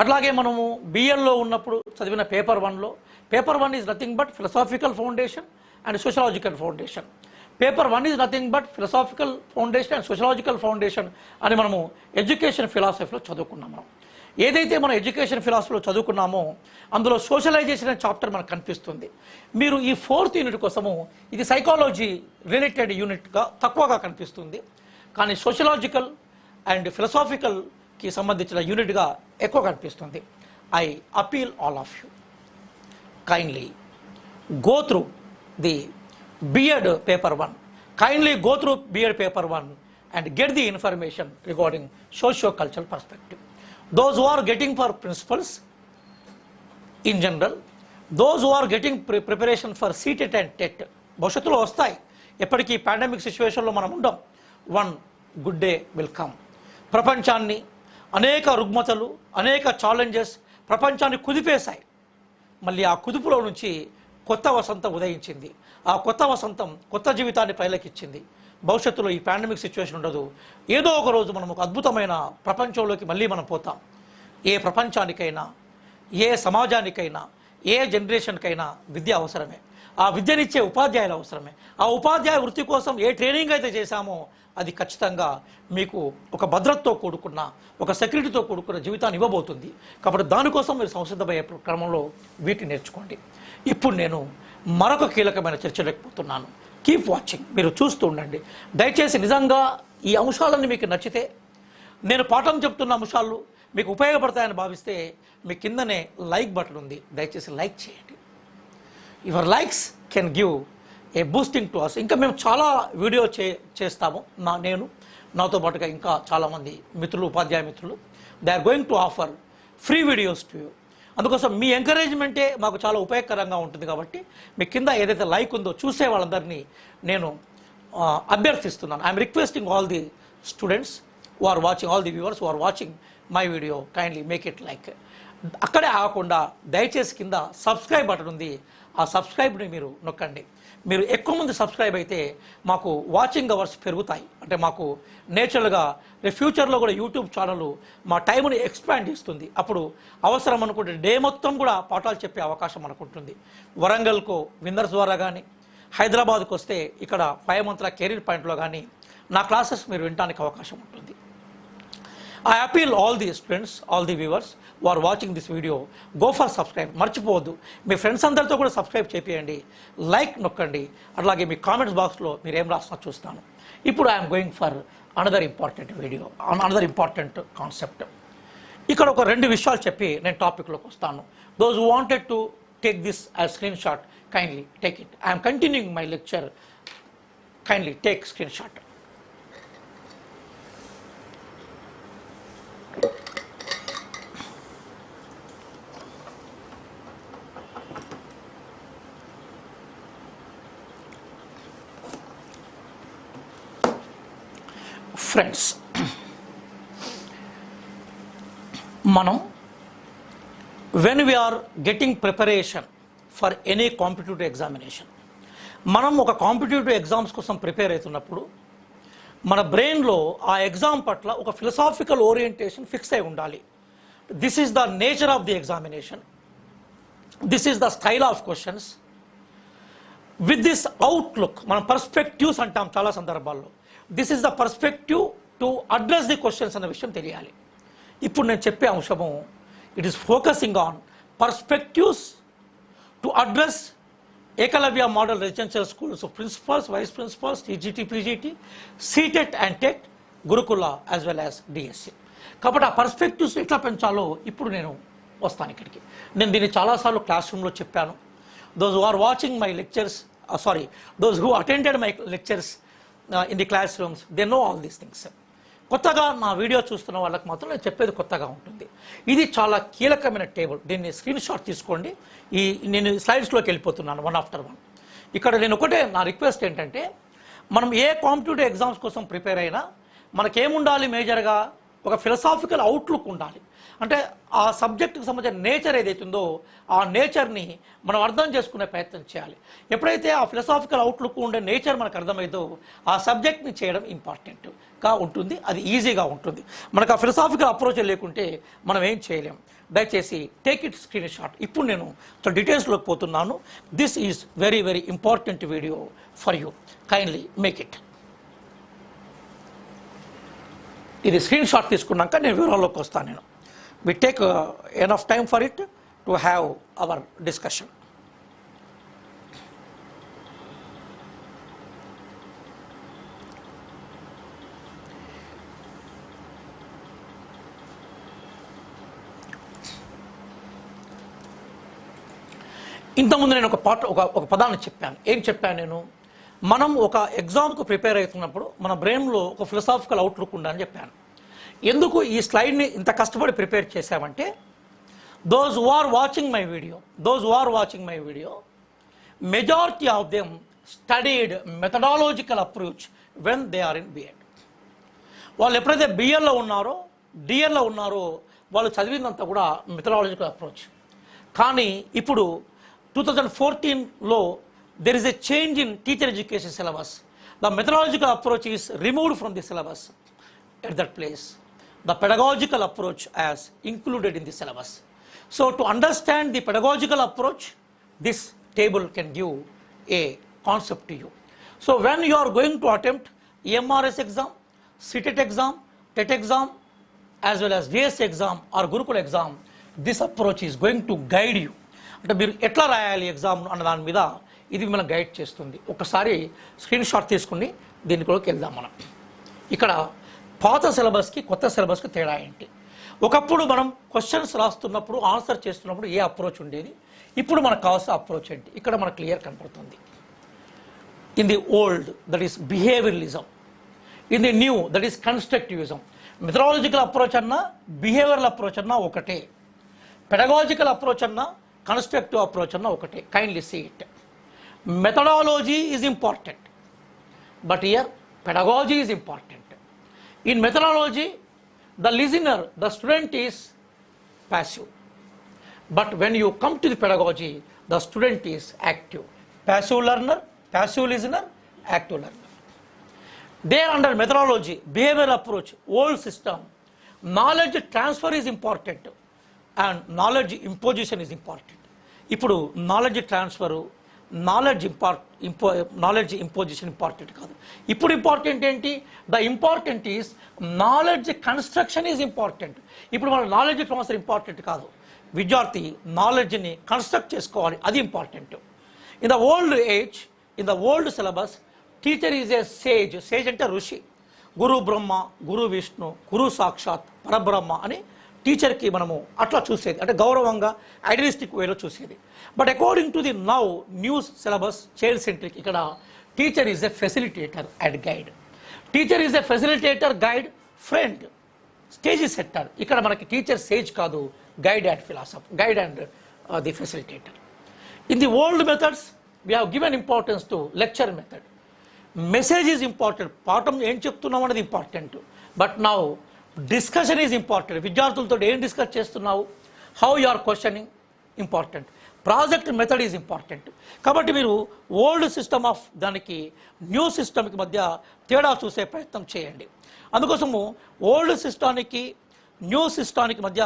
అట్లాగే మనము బిఎల్లో ఉన్నప్పుడు చదివిన paper 1 is nothing but philosophical foundation and sociological foundation. Paper 1 is nothing but philosophical foundation and sociological foundation అని మనము ఎడ్యుకేషన్ ఫిలాసఫీలో చదువుకున్నాం. మనం ఏదైతే మనం ఎడ్యుకేషన్ ఫిలాసఫీలో చదువుకున్నామో అందులో సోషలైజేషన్ అనే చాప్టర్ మనకు కనిపిస్తుంది. మీరు ఈ 4th యూనిట్ కోసము ఇది సైకాలజీ రిలేటెడ్ యూనిట్గా తక్కువగా కనిపిస్తుంది, కానీ సోషలాజికల్ అండ్ ఫిలసాఫికల్కి సంబంధించిన యూనిట్గా ఎక్కువ కనిపిస్తుంది. I appeal all of you, kindly go through the BEd paper 1, kindly go through BEd paper 1 and get the information regarding socio-cultural perspective. Those who are getting for principals in general, those who are getting preparation for Ctet and Tet, భవిష్యత్తులో వస్తాయి. ఎప్పటికీ pandemic సిచ్యువేషన్లో మనం ఉండం. One good day will come. ప్రపంచాన్ని అనేక రుగ్మతలు, అనేక ఛాలెంజెస్ ప్రపంచాన్ని కుదిపేశాయి. మళ్ళీ ఆ కుదుపులో నుంచి కొత్త వసంతం ఉదయించింది. ఆ కొత్త వసంతం కొత్త జీవితాన్ని పైలకిచ్చింది. భవిష్యత్తులో ఈ పాండమిక్ సిచ్యువేషన్ ఉండదు. ఏదో ఒక రోజు మనం ఒక అద్భుతమైన ప్రపంచంలోకి మళ్ళీ మనం పోతాం. ఏ ప్రపంచానికైనా, ఏ సమాజానికైనా, ఏ జనరేషన్కైనా విద్య అవసరమే. ఆ విద్యనిచ్చే ఉపాధ్యాయులు అవసరమే. ఆ ఉపాధ్యాయ వృత్తి కోసం ఏ ట్రైనింగ్ అయితే చేశామో అది ఖచ్చితంగా మీకు ఒక భద్రతతో కూడుకున్న, ఒక సెక్యూరిటీతో కూడుకున్న జీవితాన్ని ఇవ్వబోతుంది. కాబట్టి దానికోసం మీరు సంసిద్ధమయ్యే క్రమంలో వీటిని నేర్చుకోండి. ఇప్పుడు నేను మరొక కీలకమైన చర్చలోకి పోతున్నాను. కీప్ వాచింగ్, మీరు చూస్తూ ఉండండి. దయచేసి నిజంగా ఈ అంశాలన్నీ మీకు నచ్చితే, నేను పాఠం చెప్తున్న అంశాలు మీకు ఉపయోగపడతాయని భావిస్తే మీ కిందనే లైక్ బటన్ ఉంది, దయచేసి లైక్ చేయండి. Your likes can give a boosting to us. ఇంకా మేము చాలా వీడియో చేస్తాము. నాతో పాటుగా ఇంకా చాలామంది మిత్రులు, ఉపాధ్యాయ మిత్రులు, they are going to offer free videos to you. అందుకోసం మీ ఎంకరేజ్మెంటే మాకు చాలా ఉపయోగకరంగా ఉంటుంది. కాబట్టి మీ కింద ఏదైతే లైక్ ఉందో చూసే వాళ్ళందరినీ నేను అభ్యర్థిస్తున్నాను. I'm requesting all the students who are watching, all the viewers who are watching my video, kindly make it like. అక్కడే ఆగకుండా దయచేసి కింద సబ్స్క్రైబ్ బటన్ ఉంది, ఆ సబ్స్క్రైబ్ని మీరు నొక్కండి. మీరు ఎక్కువ మంది సబ్స్క్రైబ్ అయితే మాకు వాచింగ్ అవర్స్ పెరుగుతాయి. అంటే మాకు నేచురల్గా ఫ్యూచర్లో కూడా యూట్యూబ్ ఛానల్ మా టైంని ఎక్స్పాండ్ చేస్తుంది. అప్పుడు అవసరం అనుకుంటే డే మొత్తం కూడా పాఠాలు చెప్పే అవకాశం మనకు ఉంటుంది. వరంగల్కు విన్నర్స్ ద్వారా కానీ, హైదరాబాద్కు వస్తే ఇక్కడ 5 మంత్ల కెరీర్ పాయింట్లో కానీ నా క్లాసెస్ మీరు వినడానికి అవకాశం ఉంటుంది. I appeal all the students, all the viewers who are watching this video, go for subscribe. మర్చిపోవద్దు, మీ ఫ్రెండ్స్ అందరితో కూడా సబ్స్క్రైబ్ చేయండి, లైక్ నొక్కండి. అలాగే మీ కామెంట్స్ బాక్స్లో మీరు ఏం రాస్తున్నా చూస్తాను. ఇప్పుడు I'm going for another important video, another important concept. ఇక్కడ ఒక 2 విషయాలు చెప్పి నేను టాపిక్లోకి వస్తాను. Those who wanted to take this as screen shot, kindly take it. I'm continuing my lecture, kindly take screen shot. Friends, మనం when we are getting preparation for any competitive examination, మనం ఒక కాంపిటేటివ్ ఎగ్జామ్స్ కోసం prepare అవుతున్నప్పుడు మన బ్రెయిన్లో ఆ exam పట్ల ఒక ఫిలసాఫికల్ ఓరియంటేషన్ ఫిక్స్ అయి ఉండాలి. This is the nature of the examination, this is the style of questions. With this outlook, మనం పర్స్పెక్టివ్స్ అంటాం చాలా సందర్భాల్లో. This is the perspective to address the questions అన్న విషయం తెలియాలి. ఇప్పుడు నేను చెప్పే అంశము it is focusing on perspectives to address Eklavya model residential schools principals, vice principals, TGT, PGT, CTET and TET, Gurukula as well as DSC. కాబట్టి ఆ పర్స్పెక్టివ్స్ ఎట్లా పెంచాలో ఇప్పుడు నేను వస్తాను ఇక్కడికి. నేను దీన్ని చాలాసార్లు క్లాస్ రూమ్లో చెప్పాను. Those who are watching my lectures, those who attended my lectures in the class rooms, they know all these things. కొత్తగా నా వీడియో చూస్తున్న వాళ్ళకి మాత్రం నేను చెప్పేది కొత్తగా ఉంటుంది. ఇది చాలా కీలకమైన టేబుల్, దీన్ని స్క్రీన్ షాట్ తీసుకోండి. నేను స్లైడ్స్లోకి వెళ్ళిపోతున్నాను వన్ ఆఫ్టర్ వన్. ఇక్కడ నేను ఒకటే నా రిక్వెస్ట్ ఏంటంటే, మనం ఏ కాంపిటేటివ్ ఎగ్జామ్స్ కోసం ప్రిపేర్ అయినా మనకేముండాలి, మేజర్గా ఒక ఫిలసాఫికల్ అవుట్లుక్ ఉండాలి. అంటే ఆ సబ్జెక్టుకి సంబంధించిన నేచర్ ఏదైతుందో ఆ నేచర్ని మనం అర్థం చేసుకునే ప్రయత్నం చేయాలి. ఎప్పుడైతే ఆ ఫిలసాఫికల్ అవుట్లుక్ ఉండే నేచర్ మనకు అర్థమైందో ఆ సబ్జెక్ట్ని చేయడం ఇంపార్టెంట్గా ఉంటుంది, అది ఈజీగా ఉంటుంది. మనకు ఆ ఫిలసాఫికల్ అప్రోచ్ లేకుంటే మనం ఏం చేయలేం. దయచేసి టేక్ ఇట్ స్క్రీన్ షాట్. ఇప్పుడు నేను డీటెయిల్స్లోకి పోతున్నాను. This is very very important video for you, kindly make it. ఇది స్క్రీన్ షాట్ తీసుకున్నాక నేను వివరాల్లోకి వస్తాను. నేను we take enough time for it to have our discussion. ఇంతకుముందు నేను ఒక పదాన్ని చెప్పాను. ఏం చెప్పాను నేను? మనం ఒక ఎగ్జామ్కు ప్రిపేర్ అవుతున్నప్పుడు మన బ్రెయిన్లో ఒక ఫిలసాఫికల్ అవుట్లుక్ ఉండాలని చెప్పాను. ఎందుకు ఈ స్లైడ్ని ఇంత కష్టపడి ప్రిపేర్ చేశామంటే, those who are watching my video, majority of them studied methodological approach when they are in BEd. వాళ్ళు ఎప్పుడైతే బిఎల్లో ఉన్నారో, డిఎల్లో ఉన్నారో వాళ్ళు చదివిందంతా కూడా మెథడాలజికల్ అప్రోచ్. కానీ ఇప్పుడు 2014లో there is a change in teacher education syllabus. The methodological approach is removed from the syllabus. At that place, the pedagogical approach as included in the syllabus. So to understand the pedagogical approach, this table can give a concept to you. So when you are going to attempt Emrs exam, Ctet exam, Tet exam, as well as DSC exam or Gurukula exam, this approach is going to guide you. అంటే మీరు ఎట్లా రాయాలి exam అన్న దాని మీద ఇది మిమ్మల్ని guide చేస్తుంది. ఒకసారి స్క్రీన్ షాట్ తీసుకుని దీనిలోకి వెళ్దాం. మనం ఇక్కడ పాత సిలబస్కి కొత్త సిలబస్కి తేడా ఏంటి? ఒకప్పుడు మనం క్వశ్చన్స్ రాస్తున్నప్పుడు ఆన్సర్ చేస్తున్నప్పుడు ఏ అప్రోచ్ ఉండేది, ఇప్పుడు మనకు కావాల్సిన అప్రోచ్ ఏంటి ఇక్కడ మనకు క్లియర్ కనపడుతుంది. In the old that is behaviouralism, in the new that is constructivism. Methodological approach అన్నా బిహేవియరల్ అప్రోచ్ అన్నా ఒకటే. పెడగాజికల్ అప్రోచ్ అన్న కన్స్ట్రక్టివ్ అప్రోచ్ అన్న ఒకటే. Kindly see it. Methodology is important, but here pedagogy is important. In methodology the listener, the student is passive, but when you come to the pedagogy, the student is active. Passive learner, passive listener, active learner. There under methodology, behavioral approach, old system, knowledge transfer is important and knowledge imposition is important. ఇప్పుడు knowledge transfer, knowledge imposition important కాదు. ఇప్పుడు important ఏంటి? The important is knowledge construction is important. ఇప్పుడు మన knowledge transfer important కాదు, విద్యార్థి నాలెడ్జ్ని construct చేసుకోవాలి, అది important. In the old age, in the old syllabus, teacher is a sage. Sage అంటే ఋషి. గురు బ్రహ్మ, గురు విష్ణు, గురు సాక్షాత్ పరబ్రహ్మ అని టీచర్కి మనము అట్లా చూసేది, అంటే గౌరవంగా ఐడియలిస్టిక్ వేలో చూసేది. But according to the now news syllabus, child centric, ఇక్కడ teacher is a facilitator and guide. Teacher is a facilitator, guide, friend, stage setter. ఇక్కడ మనకి టీచర్ సేజ్ కాదు, guide and philosopher, guide and the facilitator. In the old methods we have given importance to lecture method. Message is important, పాఠం ఏం చెప్తున్నాం అనేది important. But now discussion is important. విద్యార్థులతో ఏం discuss చేస్తున్నావు, how you are questioning important. Project method is important. కాబట్టి మీరు old system of దానికి న్యూ సిస్టమ్కి మధ్య తేడా చూసే ప్రయత్నం చేయండి. అందుకోసము ఓల్డ్ సిస్టానికి న్యూ సిస్టానికి మధ్య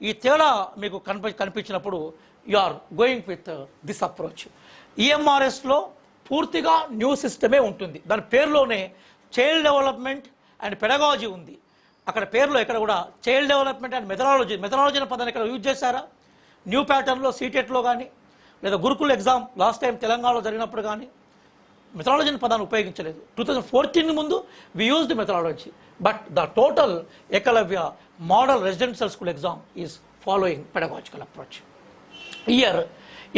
ఈ తేడా మీకు కనిపించినప్పుడు you are going with this approach. ఈఎంఆర్ఎస్లో పూర్తిగా న్యూ సిస్టమే ఉంటుంది. దాని పేరులోనే చైల్డ్ డెవలప్మెంట్ అండ్ పెడగాజీ ఉంది. అక్కడ పేరులో ఎక్కడ కూడా చైల్డ్ డెవలప్మెంట్ అండ్ మెథడాలజీ అనే పదాన్ని ఇక్కడ యూజ్ చేశారా? న్యూ ప్యాటర్న్లో సీటెట్లో కానీ లేదా గురుకుల ఎగ్జామ్ లాస్ట్ టైం తెలంగాణలో జరిగినప్పుడు కానీ మెథడాలజీ అనే పదాన్ని ఉపయోగించలేదు. 2014 ముందు we used methodology, but the total Eklavya model residential school exam is following pedagogical approach. Here,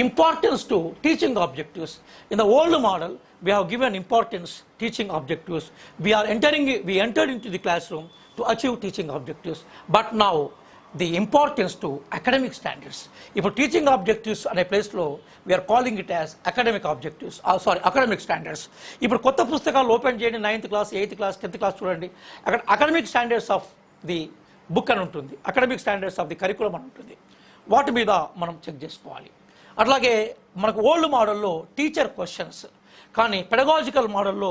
importance to teaching objectives. In the old model, we have given importance teaching objectives. We entered into the classroom to achieve teaching objectives. But now, the importance to academic standards. If teaching objectives on a place low, we are calling it as academic objectives. Academic standards. If kotta pustakaalu open cheyandi 9th class, 8th class, 10th class chudandi. Academic standards of the book అని ఉంటుంది, academic standards of the curriculum అని ఉంటుంది. వాటి మీద మనం check చేసుకోవాలి. అట్లాగే మనకు ఓల్డ్ మోడల్లో టీచర్ క్వశ్చన్స్, కానీ పెడగాజికల్ మోడల్లో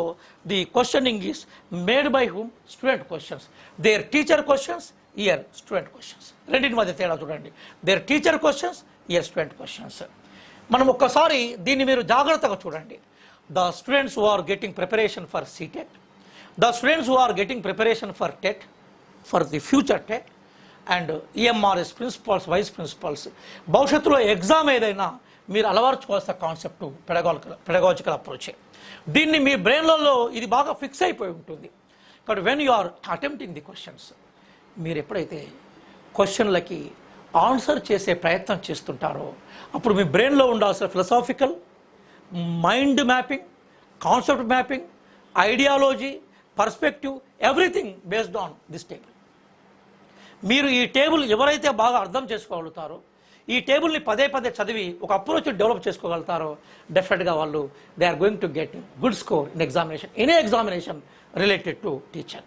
the questioning is made by whom? Student questions. There teacher questions, here student questions. రెండింటి మధ్య తేడా చూడండి. There teacher questions, here student questions. మనం ఒక్కసారి దీన్ని మీరు జాగ్రత్తగా చూడండి. The students who are getting preparation for CTET, the students who are getting preparation for TET, for the future TET and EMRS principals, vice principals, భవిష్యత్తులో exam ఏదైనా మీరు అలవర్చుకోవాల్సిన concept pedagogical అప్రోచే. దీన్ని మీ బ్రెయిన్లలో ఇది బాగా ఫిక్స్ అయిపోయి ఉంటుంది. కాబట్టి when you are attempting the questions, మీరు ఎప్పుడైతే క్వశ్చన్లకి ఆన్సర్ చేసే ప్రయత్నం చేస్తుంటారో అప్పుడు మీ బ్రెయిన్లో ఉండాల్సిన philosophical, mind mapping, concept mapping, ideology, perspective, everything based on this table. మీరు ఈ టేబుల్ ఎవరైతే బాగా అర్థం చేసుకోగలుగుతారో, ఈ టేబుల్ని పదే పదే చదివి ఒక అప్రోచ్ డెవలప్ చేసుకోగలుగుతారో, డెఫినెట్గా వాళ్ళు they are going to get good score in examination, any examination related to teacher.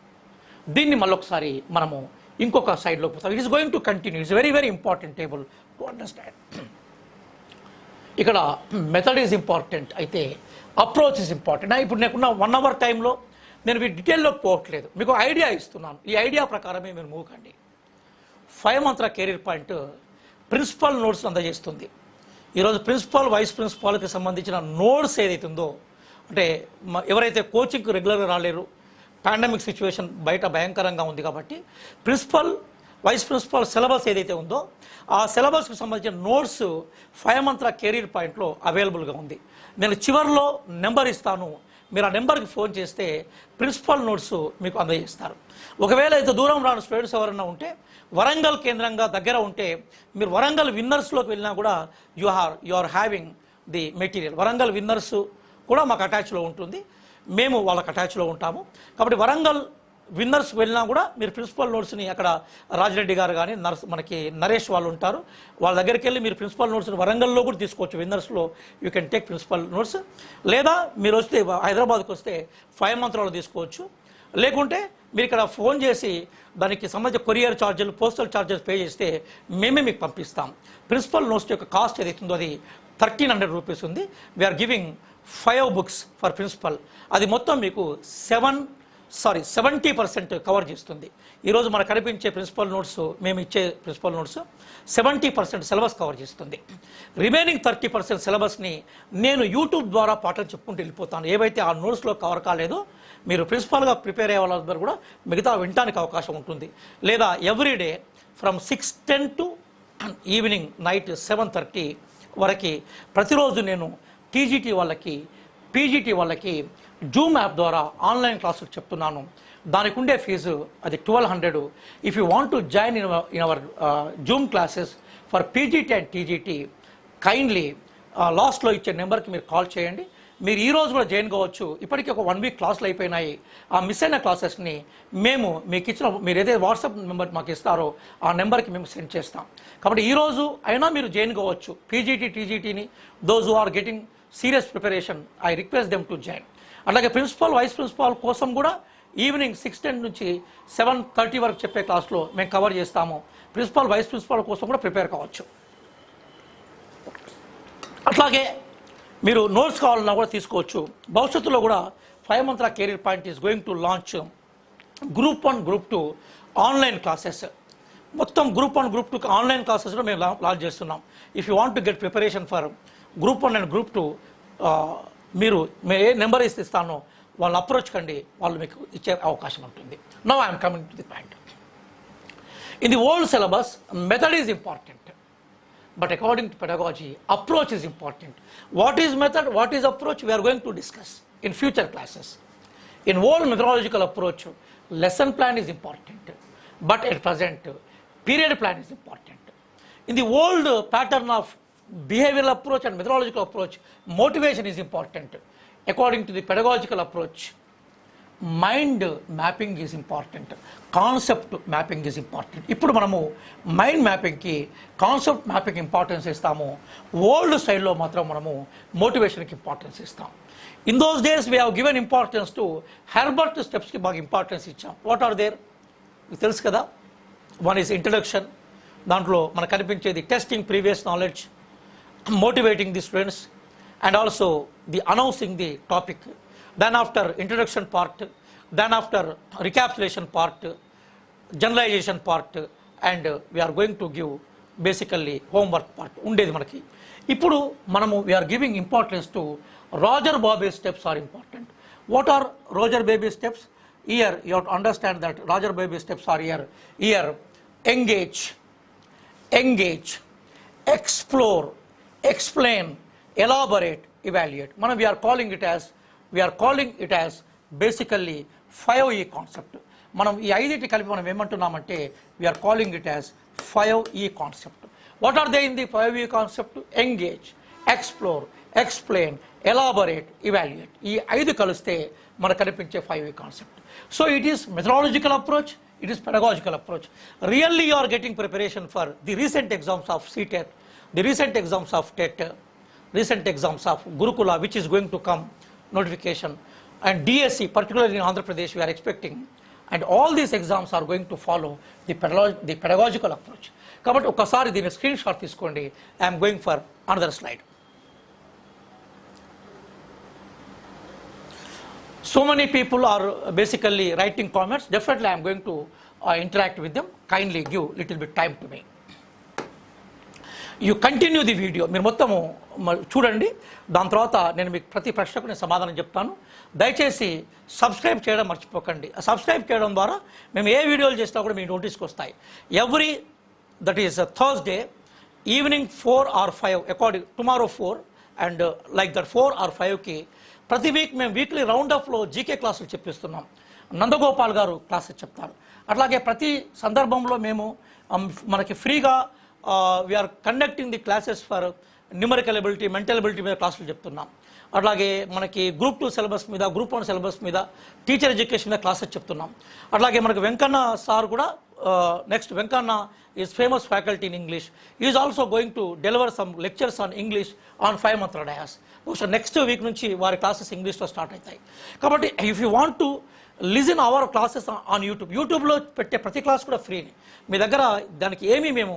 దీన్ని మళ్ళొకసారి మనము ఇంకొక సైడ్లో పోతాం. It is going to continue. It's very very important table to understand. ఇక్కడ మెథడ్ ఈజ్ ఇంపార్టెంట్, అయితే అప్రోచ్ ఈజ్ ఇంపార్టెంట్. ఇప్పుడు నాకున్న 1 hour టైంలో నేను మీ డీటెయిల్లోకి పోవట్లేదు, మీకు ఐడియా ఇస్తున్నాను. ఈ ఐడియా ప్రకారమే మీరు మూవ్ కండి. 5 మంత్ర కెరీర్ పాయింట్ ప్రిన్సిపల్ నోట్స్ అందజేస్తుంది. ఈరోజు ప్రిన్సిపల్, వైస్ ప్రిన్సిపాల్కి సంబంధించిన నోట్స్ ఏదైతే ఉందో, అంటే ఎవరైతే కోచింగ్కి రెగ్యులర్గా రాలేరు, పాండమిక్ సిచ్యువేషన్ బయట భయంకరంగా ఉంది కాబట్టి ప్రిన్సిపల్, వైస్ ప్రిన్సిపల్ సిలబస్ ఏదైతే ఉందో ఆ సిలబస్కి సంబంధించిన నోట్స్ 5 మంత్ర కెరీర్ పాయింట్లో అవైలబుల్గా ఉంది. నేను చివరిలో నెంబర్ ఇస్తాను, మీరు ఆ నెంబర్కి ఫోన్ చేస్తే ప్రిన్సిపల్ నోట్స్ మీకు అందజేస్తారు. ఒకవేళ అయితే దూరం రాని స్టూడెంట్స్ ఎవరైనా ఉంటే, వరంగల్ కేంద్రంగా దగ్గర ఉంటే, మీరు వరంగల్ విన్నర్స్లోకి వెళ్ళినా కూడా you are having the material. Warangal winners కూడా మాకు అటాచ్లో ఉంటుంది, మేము వాళ్ళకి అటాచ్లో ఉంటాము. కాబట్టి వరంగల్ విన్నర్స్ వెళ్ళినా కూడా మీరు ప్రిన్సిపల్ నోట్స్ని అక్కడ రాజిరెడ్డి గారు కానీ మనకి నరేష్ వాళ్ళు ఉంటారు, వాళ్ళ దగ్గరికి వెళ్ళి మీరు ప్రిన్సిపల్ నోట్స్ని వరంగల్లో కూడా తీసుకోవచ్చు. విన్నర్స్లో you can take principal notes. లేదా మీరు వస్తే హైదరాబాద్కి వస్తే 5 మంత్రాలు తీసుకోవచ్చు. లేకుంటే మీరు ఇక్కడ ఫోన్ చేసి దానికి సంబంధించిన కొరియర్ ఛార్జీలు, పోస్టల్ ఛార్జెస్ పే చేస్తే మేమే మీకు పంపిస్తాం. ప్రిన్సిపల్ నోట్స్ యొక్క కాస్ట్ ఏదైతుందో అది 1300 రూపీస్ ఉంది. We are giving 5 books for principal. అది మొత్తం మీకు 70% కవర్ చేస్తుంది. ఈరోజు మనకు కనిపించే ప్రిన్సిపల్ నోట్స్, మేము ఇచ్చే ప్రిన్సిపల్ నోట్స్ 70% సిలబస్ కవర్ చేస్తుంది. రిమైనింగ్ 30% సిలబస్ని నేను యూట్యూబ్ ద్వారా పాఠం చెప్పుకుంటూ వెళ్ళిపోతాను. ఏవైతే ఆ నోట్స్లో కవర్ కాలేదో మీరు ప్రిన్సిపల్గా ప్రిపేర్ అయ్యే వాళ్ళందరూ కూడా మిగతా వినడానికి అవకాశం ఉంటుంది. లేదా everyday from 6:10 to evening night 7:30 వరకు ప్రతిరోజు నేను టీజీటీ వాళ్ళకి, పీజీటీ వాళ్ళకి జూమ్ యాప్ ద్వారా ఆన్లైన్ క్లాసులు చెప్తున్నాను. దానికి ఉండే ఫీజు అది 1200. If you want to join in our Zoom classes for PGT and TGT, kindly లాస్ట్లో ఇచ్చే నెంబర్కి మీరు కాల్ చేయండి. మీరు ఈరోజు కూడా జాయిన్ కావచ్చు. ఇప్పటికీ ఒక 1 వీక్ క్లాసులు అయిపోయినాయి. ఆ మిస్ అయిన క్లాసెస్ని మేము మీకు ఇచ్చిన, మీరు ఏదైతే వాట్సాప్ నెంబర్ మాకు ఇస్తారో ఆ నెంబర్కి మేము సెండ్ చేస్తాం. కాబట్టి ఈరోజు అయినా మీరు జాయిన్ కావచ్చు. పీజీటీ, టీజీటీని those who are getting serious preparation, I request them to join. అలాగే ప్రిన్సిపాల్, వైస్ ప్రిన్సిపాల్ కోసం కూడా ఈవినింగ్ 6:10 నుంచి 7:30 వరకు చెప్పే క్లాస్లో మేము కవర్ చేస్తాము. ప్రిన్సిపాల్, వైస్ ప్రిన్సిపాల్ కోసం కూడా ప్రిపేర్ కావచ్చు. అట్లాగే మీరు నోట్స్ కావాలన్నా కూడా తీసుకోవచ్చు. భవిష్యత్తులో కూడా 5 మంత్ర career point is going to launch group 1, group 2 online classes. మొత్తం గ్రూప్ 1, గ్రూప్ 2 ఆన్లైన్ క్లాసెస్లో మేము లాంచ్ చేస్తున్నాం. If you want to get preparation for group 1 and group 2, మీరు ఏ నెంబర్ ఇస్తానో వాళ్ళని అప్రోచ్ కండి, వాళ్ళు మీకు ఇచ్చే అవకాశం ఉంటుంది. Now I'm coming to the point. In the old syllabus method is important, but according to pedagogy, approach is important. What is method, what is approach, we are going to discuss in future classes. In old methodological approach, lesson plan is important, but at present period plan is important. In the old pattern of behavioral approach and methodological approach, motivation is important. According to the pedagogical approach, mind mapping is important, concept mapping is important. ఇప్పుడు మనము mind మ్యాపింగ్కి, concept mapping importance ఇస్తాము. Old స్టైల్లో మాత్రం మనము మోటివేషన్కి importance ఇస్తాం. In those days we have given importance to Herbart స్టెప్స్కి బాగా ఇంపార్టెన్స్ ఇచ్చాం. వాట్ ఆర్ దేర్ మీకు తెలుసు కదా. వన్ ఈజ్ ఇంట్రడక్షన్, దాంట్లో మనకు కనిపించేది testing previous knowledge, motivating the students, and also the announcing the topic. Then after introduction part, then after recapitulation part, generalization part, and we are going to give basically homework part ఉండేది మనకి. ఇప్పుడు మనము we are giving importance to Roger Bobby steps are important. What are Roger Bobby steps? Here you have to understand that Roger Bobby steps are here engage, explore, explain, elaborate, evaluate. మనం we are calling it as basically 5E concept. మనం ఈ 5 కలిపి మనం ఏమంటున్నామంటే we are calling it as 5E concept. What are they in the 5E concept? Engage, explore, explain, elaborate, evaluate. ఈ 5 కలిస్తే మనకు కనిపించే 5E concept. So it is methodological approach, it is pedagogical approach. Really you are getting preparation for the recent exams of Ctet, the recent exams of Tet, recent exams of Gurukula, which is going to come notification, and DSC, particularly in Andhra Pradesh, we are expecting, and all these exams are going to follow the pedagogical approach. Kabatti okasari dini screenshot తీసుకోండి. I am going for another slide. So many people are basically writing comments. Definitely I am going to interact with them. Kindly give little bit time to me. You continue the video, మీరు మొత్తము చూడండి. దాని తర్వాత నేను మీకు ప్రతి ప్రశ్నకు నేను సమాధానం చెప్తాను. దయచేసి సబ్స్క్రైబ్ చేయడం మర్చిపోకండి. సబ్స్క్రైబ్ చేయడం ద్వారా మేము ఏ వీడియోలు చేసినా కూడా మీ నోటీస్కి వస్తాయి. Every that is Thursday evening 4 or 5 according tomorrow 4 and like that 4 or 5కి ప్రతి వీక్ మేము వీక్లీ రౌండ్ అప్లో జీకే క్లాసులు చెప్పిస్తున్నాం. నందగోపాల్ గారు క్లాసెస్ చెప్తారు. అట్లాగే ప్రతి సందర్భంలో మేము మనకి ఫ్రీగా we are conducting the classes for numerical ability, mental ability మీద క్లాసులు చెప్తున్నాం. అట్లాగే మనకి గ్రూప్ 2 సిలబస్ మీద, గ్రూప్ 1 సిలబస్ మీద, టీచర్ ఎడ్యుకేషన్ మీద క్లాసెస్ చెప్తున్నాం. అట్లాగే మనకు వెంకన్న సార్ కూడా next Venkanna is famous faculty in English, is also going to deliver some lectures on English on 5 month days. బహుశా నెక్స్ట్ వీక్ నుంచి వారి క్లాసెస్ ఇంగ్లీష్లో స్టార్ట్ అవుతాయి. కాబట్టి if you want to listen our classes on యూట్యూబ్లో పెట్టే ప్రతి క్లాస్ కూడా ఫ్రీని. మీ దగ్గర దానికి ఏమీ మేము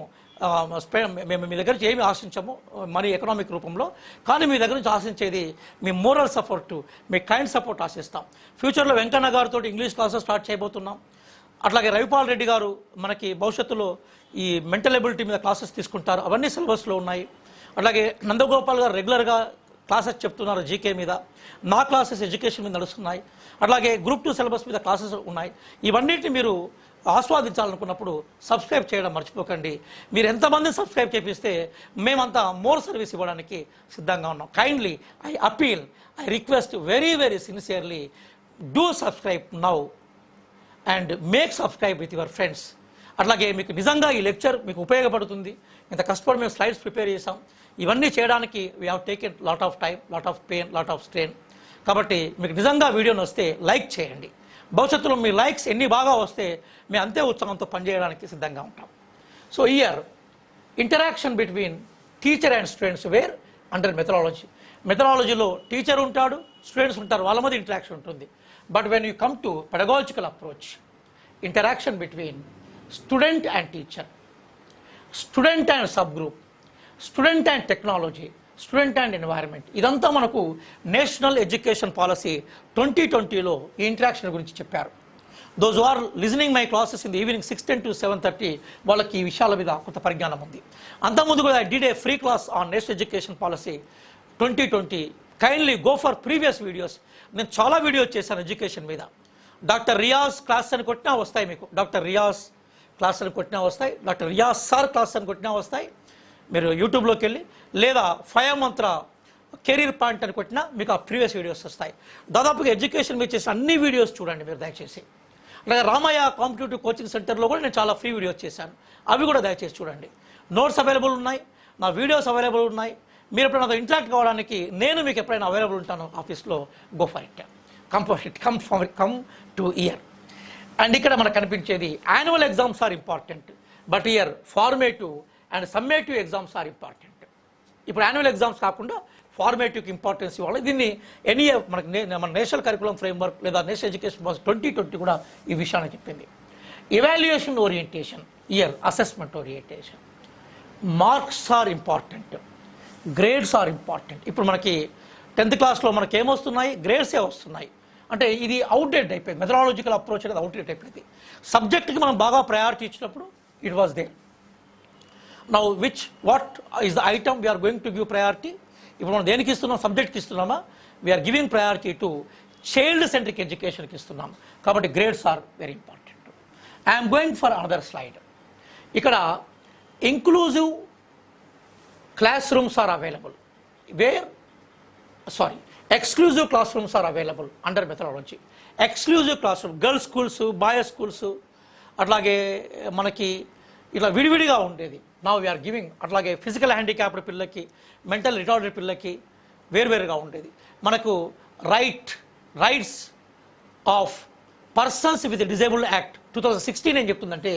మీ దగ్గర నుంచి ఏమి ఆశించము మనీ ఎకనామిక్ రూపంలో, కానీ మీ దగ్గర నుంచి ఆశించేది మీ మోరల్ సపోర్ట్, మీ కైండ్ సపోర్ట్ ఆశిస్తాం. ఫ్యూచర్లో వెంకన్న గారితో ఇంగ్లీష్ క్లాసెస్ స్టార్ట్ చేయబోతున్నాం. అట్లాగే రవిపాల్ రెడ్డి గారు మనకి భవిష్యత్తులో ఈ మెంటల్ ఎబిలిటీ మీద క్లాసెస్ తీసుకుంటారు, అవన్నీ సిలబస్లో ఉన్నాయి. అట్లాగే నందగోపాల్ గారు రెగ్యులర్గా క్లాసెస్ చెప్తున్నారు జీకే మీద, నా క్లాసెస్ ఎడ్యుకేషన్ మీద నడుస్తున్నాయి. అట్లాగే గ్రూప్ 2 సిలబస్ మీద క్లాసెస్ ఉన్నాయి. ఇవన్నిటిని మీరు ఆస్వాదించాలనుకున్నప్పుడు సబ్స్క్రైబ్ చేయడం మర్చిపోకండి. మీరు ఎంతమంది సబ్స్క్రైబ్ చేపిస్తే మేమంతా మోర్ సర్వీస్ ఇవ్వడానికి సిద్ధంగా ఉన్నాం. Kindly I appeal, I request very very sincerely, do subscribe now and make subscribe with your friends. అట్లాగే మీకు నిజంగా ఈ లెక్చర్ మీకు ఉపయోగపడుతుంది. ఇంత కష్టపడి మేము స్లైడ్స్ ప్రిపేర్ చేసాం. ఇవన్నీ చేయడానికి we have taken lot of time, lot of pain, lot of strain. కాబట్టి మీకు నిజంగా వీడియోని వస్తే లైక్ చేయండి. భవిష్యత్తులో మీ లైక్స్ ఎన్ని బాగా వస్తే మేము అంతే ఉత్సాహంతో పనిచేయడానికి సిద్ధంగా ఉంటాం. So year interaction between teacher and students where under methodology. మెథడాలజీలో టీచర్ ఉంటాడు, స్టూడెంట్స్ ఉంటారు, వాళ్ళ మధ్య ఇంటరాక్షన్ ఉంటుంది. But when you come to pedagogical approach, interaction between student and teacher, student and sub group, student and technology, student and environment, ఇదంతా మనకు national education policy 2020లో ఈ interaction గురించి చెప్పారు. Those are listening my classes in the evening 6:10 to 7:30 వాళ్ళకి ఈ విషయాల మీద కొంత పరిజ్ఞానం ఉంది. అంతకుముందు కూడా I did a free class on national education policy 2020. Kindly go for previous videos. నేను చాలా వీడియోస్ చేశాను ఎడ్యుకేషన్ మీద. డాక్టర్ రియాజ్ క్లాస్ అని కొట్టినా వస్తాయి మీకు, డాక్టర్ రియాజ్ క్లాస్ అని కొట్టినా వస్తాయి, డాక్టర్ రియాజ్ సార్ క్లాస్ అని కొట్టినా వస్తాయి. మీరు యూట్యూబ్లోకి వెళ్ళి లేదా 5 month కెరీర్ పాయింట్ అని కొట్టినా మీకు ఆ ప్రీవియస్ వీడియోస్ వస్తాయి. దాదాపుగా ఎడ్యుకేషన్ మీద చేసిన అన్ని వీడియోస్ చూడండి మీరు దయచేసి. అలాగే రామయ్య కాంపిటేటివ్ కోచింగ్ సెంటర్లో కూడా నేను చాలా ఫ్రీ వీడియోస్ చేశాను, అవి కూడా దయచేసి చూడండి. నోట్స్ అవైలబుల్ ఉన్నాయి, నా వీడియోస్ అవైలబుల్ ఉన్నాయి. మీరు ఎప్పుడైనా నాతో ఇంటరాక్ట్ కావడానికి నేను మీకు ఎప్పుడైనా అవైలబుల్ ఉంటాను ఆఫీస్లో, go for it, come to here. And ఇక్కడ మనకు కనిపించేది annual exams are important, but here formative and summative exams are important. ఇప్పుడు యాన్యువల్ ఎగ్జామ్స్ కాకుండా ఫార్మేటివ్కి ఇంపార్టెన్స్ ఇవ్వాలి. దీన్ని ఎన్ఈఏ మన నేషనల్ కరికులం ఫ్రేమ్వర్క్ లేదా నేషనల్ ఎడ్యుకేషన్ పాలసీ 2020 కూడా ఈ విషయాన్ని చెప్పింది. Evaluation orientation, here assessment orientation, marks are important, grades are important. ఇప్పుడు మనకి 10th క్లాస్లో మనకి ఏమొస్తున్నాయి, గ్రేడ్సే వస్తున్నాయి. అంటే ఇది అవుట్డేట్ అయిపోయింది, మెథడాలజికల్ అప్రోచ్ అనేది అవుట్డేట్ అయిపోయింది. సబ్జెక్ట్కి మనం బాగా ప్రయారిటీ ఇచ్చినప్పుడు it was there. Now what is the item we are going to give priority? ఇప్పుడు మనం దేనికి ఇస్తున్నాం, సబ్జెక్ట్కి ఇస్తున్నామా? We are giving priority to child centric ఎడ్యుకేషన్కి ఇస్తున్నాం. కాబట్టి grades are very important. I'm going for another slide. ఇక్కడ inclusive class rooms are available, exclusive class rooms are available under methodology. Exclusive class room, girls schools, boys schools, అట్లాగే మనకి ఇట్లా విడివిడిగా ఉండేది. Now we are giving. అట్లాగే physical handicapped పిల్లలకి, mental retarded పిల్లలకి వేరువేరుగా ఉండేది. మనకు rights of persons with disabled act 2016 ఏం చెప్తుందంటే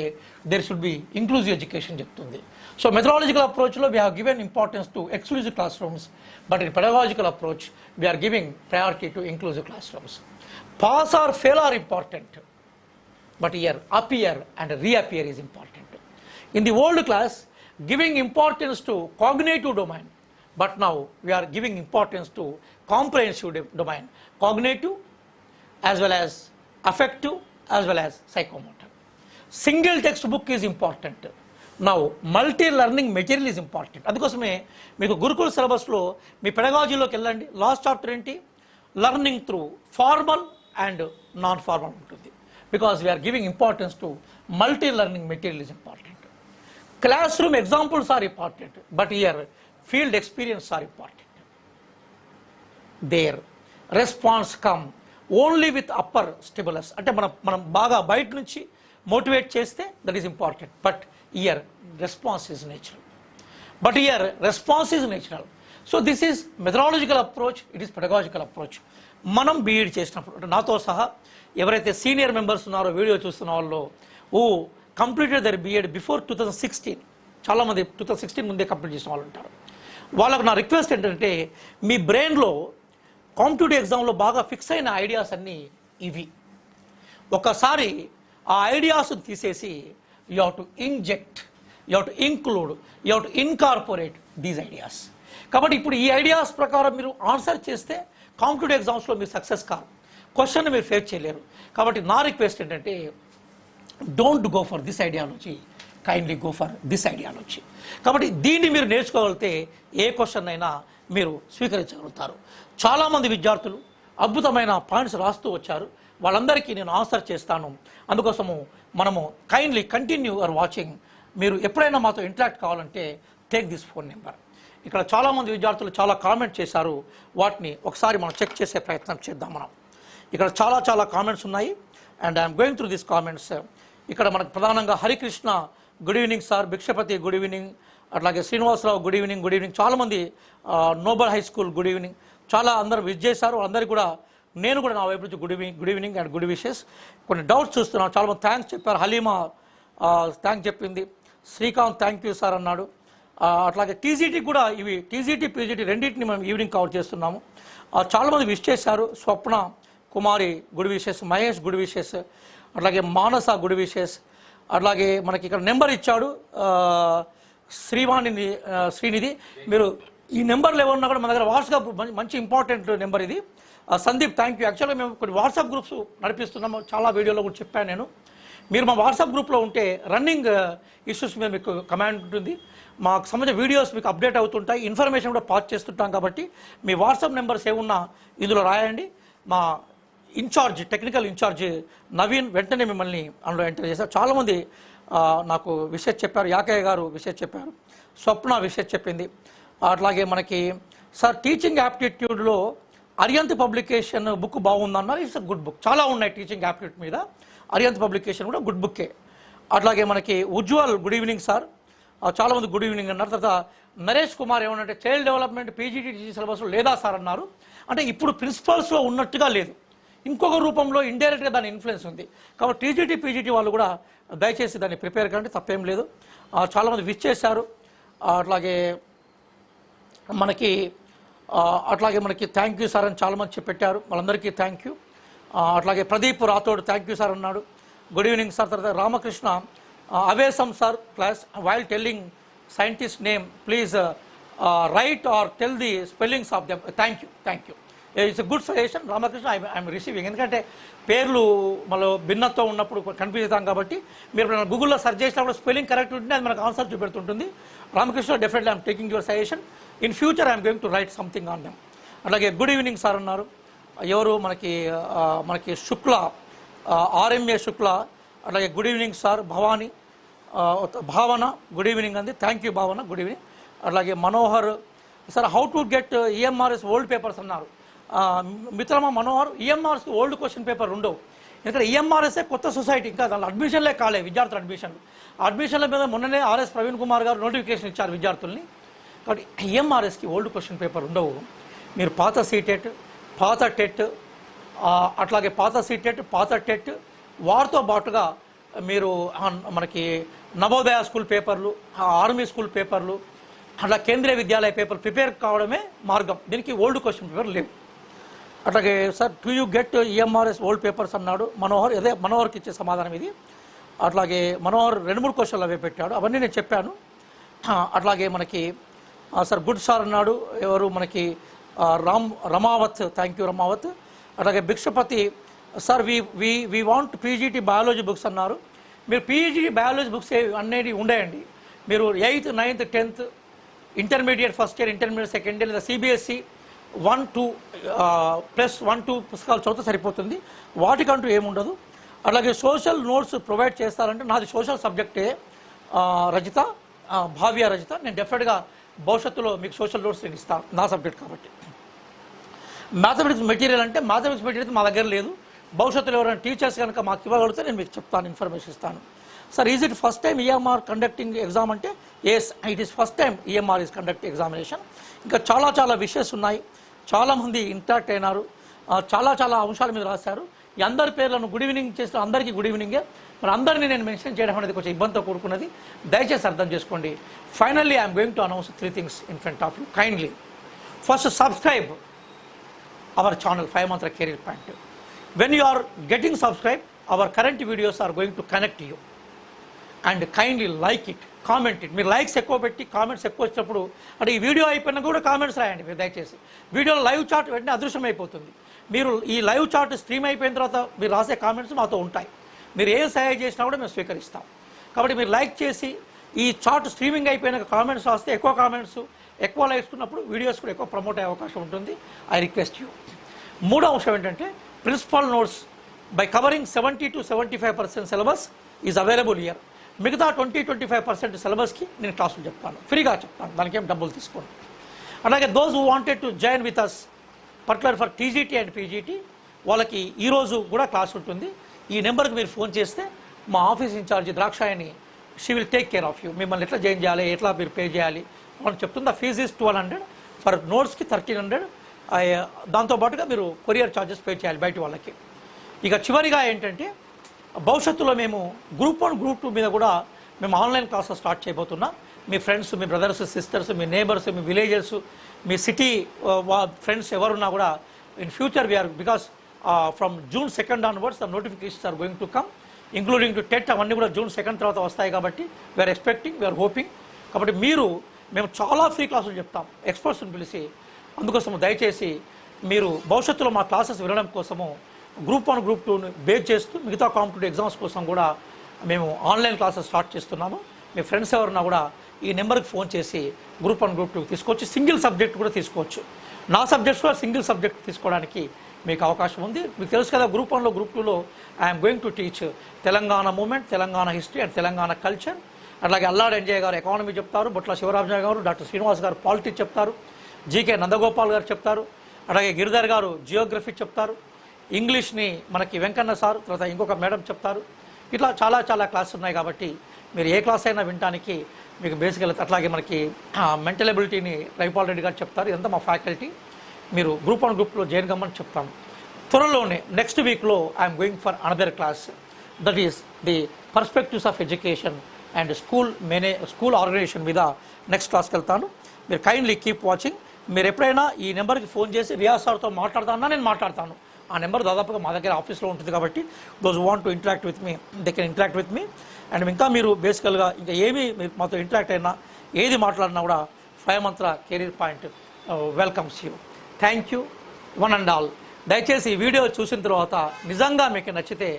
there should be inclusive education చెప్తుంది. సో మెథడాలజికల్ అప్రోచ్లో we have given importance to exclusive class rooms, but in pedagogical approach we are giving priority to inclusive class rooms. Pass or fail are important, but here appear and reappear is important. In the old class, giving importance to cognitive domain, but now we are giving importance to comprehensive domain, cognitive as well as affective as well as psychomotor. Single textbook is important. Now multi learning material is important. అందుకోసమే మీకు గురుకుల సిలబస్లో మీ పెడగాజీలోకి వెళ్ళండి, last chapter ఏంటి, learning through formal and non formal ఉంటుంది. Because we are giving importance to multi-learning material is important. Classroom examples are important, but here field experience are important. Their response come only with upper stimulus. అంటే మనం బాగా బయట నుంచి motivate చేస్తే that is important, but here response is natural. But here, response is natural. So this is methodological approach, it is pedagogical approach. మనం BEd చేసినప్పుడు నాతో సహా ఎవరైతే సీనియర్ మెంబర్స్ ఉన్నారో వీడియో చూస్తున్న వాళ్ళు కంప్లీటెడ్ దర్ బీఎడ్ బిఫోర్ 2016, చాలామంది 2016 ముందే కంప్లీట్ చేసిన వాళ్ళు ఉంటారు. వాళ్ళకు నా రిక్వెస్ట్ ఏంటంటే మీ బ్రెయిన్లో కాంపిటేటివ్ ఎగ్జామ్లో బాగా ఫిక్స్ అయిన ఐడియాస్ అన్నీ ఇవి. ఒకసారి ఆ ఐడియాస్ తీసేసి you have to inject, you have to include, you have to incorporate these ideas. కాబట్టి ఇప్పుడు ఈ ఐడియాస్ ప్రకారం మీరు ఆన్సర్ చేస్తే కాంపిటేటివ్ ఎగ్జామ్స్లో మీరు సక్సెస్ కాదు, క్వశ్చన్ మీరు ఫేస్ చేయలేరు. కాబట్టి నా రిక్వెస్ట్ ఏంటంటే don't go for this ideology, kindly go for this ideology. కాబట్టి దీన్ని మీరు నేర్చుకోగలిగితే ఏ క్వశ్చన్ అయినా మీరు స్వీకరించగలుగుతారు. చాలామంది విద్యార్థులు అద్భుతమైన పాయింట్స్ రాస్తూ వచ్చారు, వాళ్ళందరికీ నేను ఆన్సర్ చేస్తాను. అందుకోసము మనము కైండ్లీ కంటిన్యూ యువర్ వాచింగ్. మీరు ఎప్పుడైనా మాతో ఇంటరాక్ట్ కావాలంటే టేక్ దిస్ ఫోన్ నెంబర్. ఇక్కడ చాలామంది విద్యార్థులు చాలా కామెంట్ చేశారు, వాటిని ఒకసారి మనం చెక్ చేసే ప్రయత్నం చేద్దాం. మనం ఇక్కడ చాలా కామెంట్స్ ఉన్నాయి and I'm going through this comments. ఇక్కడ మనకు ప్రధానంగా Harikrishna good evening sir, Bhikshapathi good evening, అట్లాగే శ్రీనివాసరావు గుడ్ ఈవినింగ్. చాలామంది noble high school good evening, చాలా అందరూ విజ్ చేశారు. అందరికీ కూడా నేను కూడా నా వైపు నుంచి good evening and good wishes. కొన్ని డౌట్స్ చూస్తున్నాను, చాలామంది థ్యాంక్స్ చెప్పారు. హలీమా థ్యాంక్స్ చెప్పింది, శ్రీకాంత్ థ్యాంక్ యూ సార్ అన్నాడు. అట్లాగే టీజీటీ కూడా, ఇవి టీజీటీ పీజీటీ రెండింటిని మనం ఈవినింగ్ కవర్ చేస్తున్నాము. చాలామంది విష్ చేశారు. Swapna Kumari good wishes, Mahesh good wishes, అట్లాగే మానస గుడ్ విషెస్. అట్లాగే మనకి ఇక్కడ నెంబర్ ఇచ్చాడు శ్రీనిధి. మీరు ఈ నెంబర్లు ఏమన్నా కూడా మన దగ్గర వాట్సాప్ మంచి ఇంపార్టెంట్ నెంబర్ ఇది. Sandeep thank you. యాక్చువల్గా మేము కొన్ని వాట్సాప్ గ్రూప్స్ నడిపిస్తున్నాము, చాలా వీడియోలో కూడా చెప్పాను నేను. మీరు మా వాట్సాప్ గ్రూప్లో ఉంటే రన్నింగ్ ఇష్యూస్ మీద మీకు కమాండ్ ఉంటుంది, మాకు సంబంధించిన వీడియోస్ మీకు అప్డేట్ అవుతుంటాయి, ఇన్ఫర్మేషన్ కూడా పాస్ చేస్తుంటాం. కాబట్టి మీ వాట్సాప్ నెంబర్స్ ఏమున్నా ఇందులో రాయండి. మా ఇన్ఛార్జ్, టెక్నికల్ ఇన్ఛార్జ్ నవీన్ వెంటనే మిమ్మల్ని అందులో ఎంటర్ చేశారు. చాలామంది నాకు విషయం చెప్పారు, యాకయ్య గారు విషయం చెప్పారు, స్వప్న విషయం చెప్పింది. అట్లాగే మనకి సార్ టీచింగ్ యాప్టిట్యూడ్లో అరియంత్ పబ్లికేషన్ బుక్ బాగుందన్నారు. ఇట్స్ గుడ్ బుక్, చాలా ఉన్నాయి టీచింగ్ యాప్టిట్యూడ్ మీద. అరియంత్ పబ్లికేషన్ కూడా గుడ్ బుక్కే. అట్లాగే మనకి ఉజ్వల్ గుడ్ ఈవినింగ్ సార్, చాలామంది గుడ్ ఈవినింగ్ అన్నారు. తర్వాత నరేష్ కుమార్ ఏమన్నంటే చైల్డ్ డెవలప్మెంట్ పీజీటీ సిలబస్లో లేదా సార్ అన్నారు. అంటే ఇప్పుడు ప్రిన్సిపల్స్లో ఉన్నట్టుగా లేదు, ఇంకొక రూపంలో ఇండైరెక్ట్గా దాని ఇన్ఫ్లుయెన్స్ ఉంది. కాబట్టి టీజీటీ పీజీటీ వాళ్ళు కూడా దయచేసి దాన్ని ప్రిపేర్ కంటే తప్పేం లేదు. చాలామంది విష్ చేశారు. అట్లాగే మనకి థ్యాంక్ యూ సార్ అని చాలామంది పెట్టారు, వాళ్ళందరికీ థ్యాంక్ యూ. అట్లాగే Pradeep Rathod thank you sir అన్నాడు, గుడ్ ఈవినింగ్ సార్. తర్వాత Ramakrishna awesome sir class while telling scientist name please write or tell the spellings of them. Thank you. It's a good suggestion Ramakrishna, I'm receiving. ఎందుకంటే పేర్లు మళ్ళీ భిన్నత్వం ఉన్నప్పుడు confuse అవుతాం. కాబట్టి మీరు గూగుల్లో సెర్చ్ చేసినప్పుడు స్పెల్లింగ్ కరెక్ట్ ఉంటుంది, అది మనకు ఆన్సర్ చూపెడుతుంటుంది. Ramakrishna definitely I'm taking your suggestion. In future I'm going to write something on them. అలాగే గుడ్ ఈవినింగ్ సార్ అన్నారు ఎవరు, మనకి శుక్ల, ఆర్ఎంఏ శుక్ల. అలాగే good evening sir Bhavana good evening అంది, thank you Bhavana, good evening. అలాగే Manohar sir how to get EMRS old papers అన్నారు. మిత్రమా మనోహర్, ఈఎంఆర్ఎస్కి ఓల్డ్ క్వశ్చన్ పేపర్ ఉండవు, ఎందుకంటే ఈఎంఆర్ఎస్ఏ కొత్త సొసైటీ, ఇంకా దానిలో అడ్మిషన్లే కాలే విద్యార్థుల అడ్మిషన్ల మీద మొన్ననే ఆర్ఎస్ ప్రవీణ్ కుమార్ గారు నోటిఫికేషన్ ఇచ్చారు విద్యార్థుల్ని. కాబట్టి ఈఎంఆర్ఎస్కి ఓల్డ్ క్వశ్చన్ పేపర్ ఉండవు. మీరు పాత సీటెట్, పాత టెట్, అట్లాగే పాత సీటెట్, పాత టెట్, వాటితో పాటుగా మీరు మనకి నవోదయ స్కూల్ పేపర్లు, ఆర్మీ స్కూల్ పేపర్లు, అట్లా కేంద్రీయ విద్యాలయ పేపర్ ప్రిపేర్ కావడమే మార్గం. దీనికి ఓల్డ్ క్వశ్చన్ పేపర్ లేవు. అట్లాగే sir to you get EMRS old papers అన్నాడు మనోహర్. అదే మనోహర్కి ఇచ్చే సమాధానం ఇది. అట్లాగే మనోహర్ 2-3 క్వశ్చన్లు అవే పెట్టాడు, అవన్నీ నేను చెప్పాను. అట్లాగే మనకి సార్ గుడ్ సార్ అన్నాడు ఎవరు, మనకి రమావత్, థ్యాంక్ యూ రమావత్. అట్లాగే Bhikshapathi sir we want PGT biology books అన్నారు. మీరు పీజీటీ బయాలజీ బుక్స్ అనేది ఉండేయండి. మీరు 8th, 9th, 10th, intermediate first year, intermediate second year, లేదా సిబిఎస్ఈ 1-2 +1-2 పుస్తకాలు చదివితే సరిపోతుంది, వాటికంటూ ఏముండదు. అలాగే సోషల్ నోట్స్ ప్రొవైడ్ చేస్తారంటే నాది సోషల్ సబ్జెక్టే రజిత, భావ్య రజిత. నేను డెఫినెట్గా భవిష్యత్తులో మీకు సోషల్ నోట్స్ నేను ఇస్తాను, నా సబ్జెక్ట్ కాబట్టి. మ్యాథమెటిక్స్ మెటీరియల్ అంటే మ్యాథమెటిక్స్ మెటీరియల్ మా దగ్గర లేదు. భవిష్యత్తులో ఎవరైనా టీచర్స్ కనుక మాకు ఇవ్వగలిగితే నేను మీకు చెప్తాను, ఇన్ఫర్మేషన్ ఇస్తాను. Sir is it first time EMR conducting exam అంటే yes, it is first time EMR is conducting examination. ఇంకా చాలా విషయస్ ఉన్నాయి, చాలామంది ఇంటరాక్ట్ అయినారు, చాలా అంశాల మీద రాశారు. ఈ అందరి పేర్లను గుడ్ ఈవినింగ్ చేసిన అందరికీ గుడ్ ఈవినింగే. మరి అందరినీ నేను మెన్షన్ చేయడం అనేది కొంచెం ఇబ్బందితో కూడుకున్నది, దయచేసి అర్థం చేసుకోండి. Finally I'm going to announce 3 things in front of you kindly. First, subscribe our channel 5 Mantra Career Point. When you are getting subscribed, our current videos are going to connect to you, and kindly like it, comment it. మీరు likes ఎక్కువ పెట్టి comments ఎక్కువ వచ్చినప్పుడు అంటే ఈ video అయిపోయినా కూడా comments రాయండి మీరు దయచేసి. వీడియోలో లైవ్ చాట్ వెంటనే అదృశ్యం అయిపోతుంది. మీరు ఈ లైవ్ చాట్ స్ట్రీమ్ అయిపోయిన తర్వాత మీరు రాసే కామెంట్స్ మాతో ఉంటాయి. మీరు ఏ సహాయం చేసినా కూడా మేము స్వీకరిస్తాం. కాబట్టి మీరు లైక్ చేసి ఈ చాట్ స్ట్రీమింగ్ అయిపోయిన కామెంట్స్ రాస్తే ఎక్కువ కామెంట్స్ ఎక్కువ లైక్స్ ఉన్నప్పుడు వీడియోస్ కూడా ఎక్కువ ప్రమోట్ అయ్యే అవకాశం ఉంటుంది. I request you. మూడో అంశం ఏంటంటే principal notes by covering 70 to 75% syllabus is available here. మిగతా 20-25% సిలబస్కి నేను క్లాసులు చెప్తాను, ఫ్రీగా చెప్తాను, దానికి ఏం డబ్బులు తీసుకోండి. అలాగే those who wanted to join with us particular for TGT and PGT వాళ్ళకి ఈరోజు కూడా క్లాస్ ఉంటుంది. ఈ నెంబర్కి మీరు ఫోన్ చేస్తే మా office incharge Drakshayani she will take care of you. మిమ్మల్ని ఎట్లా జాయిన్ చేయాలి, ఎట్లా మీరు పే చేయాలి మనం చెప్తుంది. ఫీజ్ ఈజ్ 1200, ఫర్ నోట్స్కి 1300. దాంతోపాటుగా మీరు కొరియర్ ఛార్జెస్ పే చేయాలి బయట వాళ్ళకి. ఇక చివరిగా ఏంటంటే భవిష్యత్తులో మేము గ్రూప్ 1 గ్రూప్ 2 మీద కూడా మేము ఆన్లైన్ క్లాసెస్ స్టార్ట్ చేయబోతున్నాం. మీ ఫ్రెండ్స్, మీ బ్రదర్స్, సిస్టర్స్, మీ నేబర్స్, మీ విలేజర్స్, మీ సిటీ ఫ్రెండ్స్ ఎవరున్నా కూడా in future we are because from June 2nd onwards the notifications are going to come including to TET. అవన్నీ కూడా June 2nd తర్వాత వస్తాయి కాబట్టి వీఆర్ ఎక్స్పెక్టింగ్, వీఆర్ హోపింగ్. కాబట్టి మేము చాలా ఫ్రీ క్లాసులు చెప్తాం ఎక్స్పర్ట్స్ని పిలిచి. అందుకోసం దయచేసి మీరు భవిష్యత్తులో మా క్లాసెస్ వినడం కోసము గ్రూప్ 1 గ్రూప్ 2ని బేస్ చేస్తూ మిగతా కాంపిటేటివ్ ఎగ్జామ్స్ కోసం కూడా మేము ఆన్లైన్ క్లాసెస్ స్టార్ట్ చేస్తున్నాము. మీ ఫ్రెండ్స్ ఎవరన్నా కూడా ఈ నెంబర్కి ఫోన్ చేసి గ్రూప్ 1 గ్రూప్ 2 తీసుకోవచ్చు. సింగిల్ సబ్జెక్ట్ కూడా తీసుకోవచ్చు. నా సబ్జెక్ట్స్ కూడా సింగిల్ సబ్జెక్ట్ తీసుకోవడానికి మీకు అవకాశం ఉంది. మీకు తెలుసు కదా, గ్రూప్ 1లో గ్రూప్ 2లో I am going to teach Telangana movement, Telangana history and Telangana culture. అట్లాగే అల్లాడ్ ఎంజయ్ గారు ఎకానమీ చెప్తారు, బొట్ల శివరామయ్య గారు, డాక్టర్ శ్రీనివాస్ గారు పాలిటిక్స్ చెప్తారు, జీకే నందగోపాల్ గారు చెప్తారు, అలాగే గిరిధర్ గారు జియోగ్రఫీ చెప్తారు, ఇంగ్లీష్ని మనకి వెంకన్న సార్, తర్వాత ఇంకొక మేడం చెప్తారు. ఇట్లా చాలా క్లాసెస్ ఉన్నాయి. కాబట్టి మీరు ఏ క్లాస్ అయినా వినడానికి మీకు బేసికల్. అట్లాగే మనకి మెంటల్ ఎబిలిటీని రైపాల్ రెడ్డి గారు చెప్తారు. ఇదంతా మా ఫ్యాకల్టీ. మీరు గ్రూప్ 1 గ్రూప్లో జాయిన్ కమ్మని చెప్తాను. త్వరలోనే నెక్స్ట్ వీక్లో I am going for another class, that is the perspectives of education and school organisation మీద నెక్స్ట్ క్లాస్కి వెళ్తాను. మీరు కైండ్లీ కీప్ వాచింగ్. మీరు ఎప్పుడైనా ఈ నెంబర్కి ఫోన్ చేసి రియాజ్ సార్తో మాట్లాడతానా, నేను మాట్లాడతాను. ఆ నెంబర్ దాదాపుగా మా దగ్గర ఆఫీస్లో ఉంటుంది కాబట్టి those want to interact with me, they can interact with me. And ఇంకా మీరు బేసికల్గా ఇంకా ఏమీ మీరు మాతో ఇంటరాక్ట్ అయినా ఏది మాట్లాడినా కూడా 5 Mantra career point welcomes you. Thank you one and all. దయచేసి ఈ వీడియో చూసిన తర్వాత నిజంగా మీకు నచ్చితే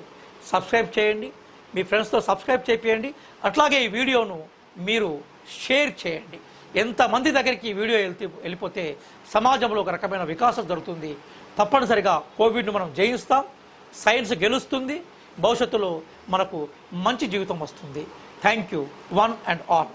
సబ్స్క్రైబ్ చేయండి, మీ ఫ్రెండ్స్తో సబ్స్క్రైబ్ చేయండి. అట్లాగే ఈ వీడియోను మీరు షేర్ చేయండి. ఎంతమంది దగ్గరికి ఈ వీడియో వెళ్ళిపోతే సమాజంలో ఒక రకమైన వికాసం జరుగుతుంది. తప్పనిసరిగా కోవిడ్ను మనం జయిస్తాం, సైన్స్ గెలుస్తుంది, భవిష్యత్తులో మనకు మంచి జీవితం వస్తుంది. Thank you one and all.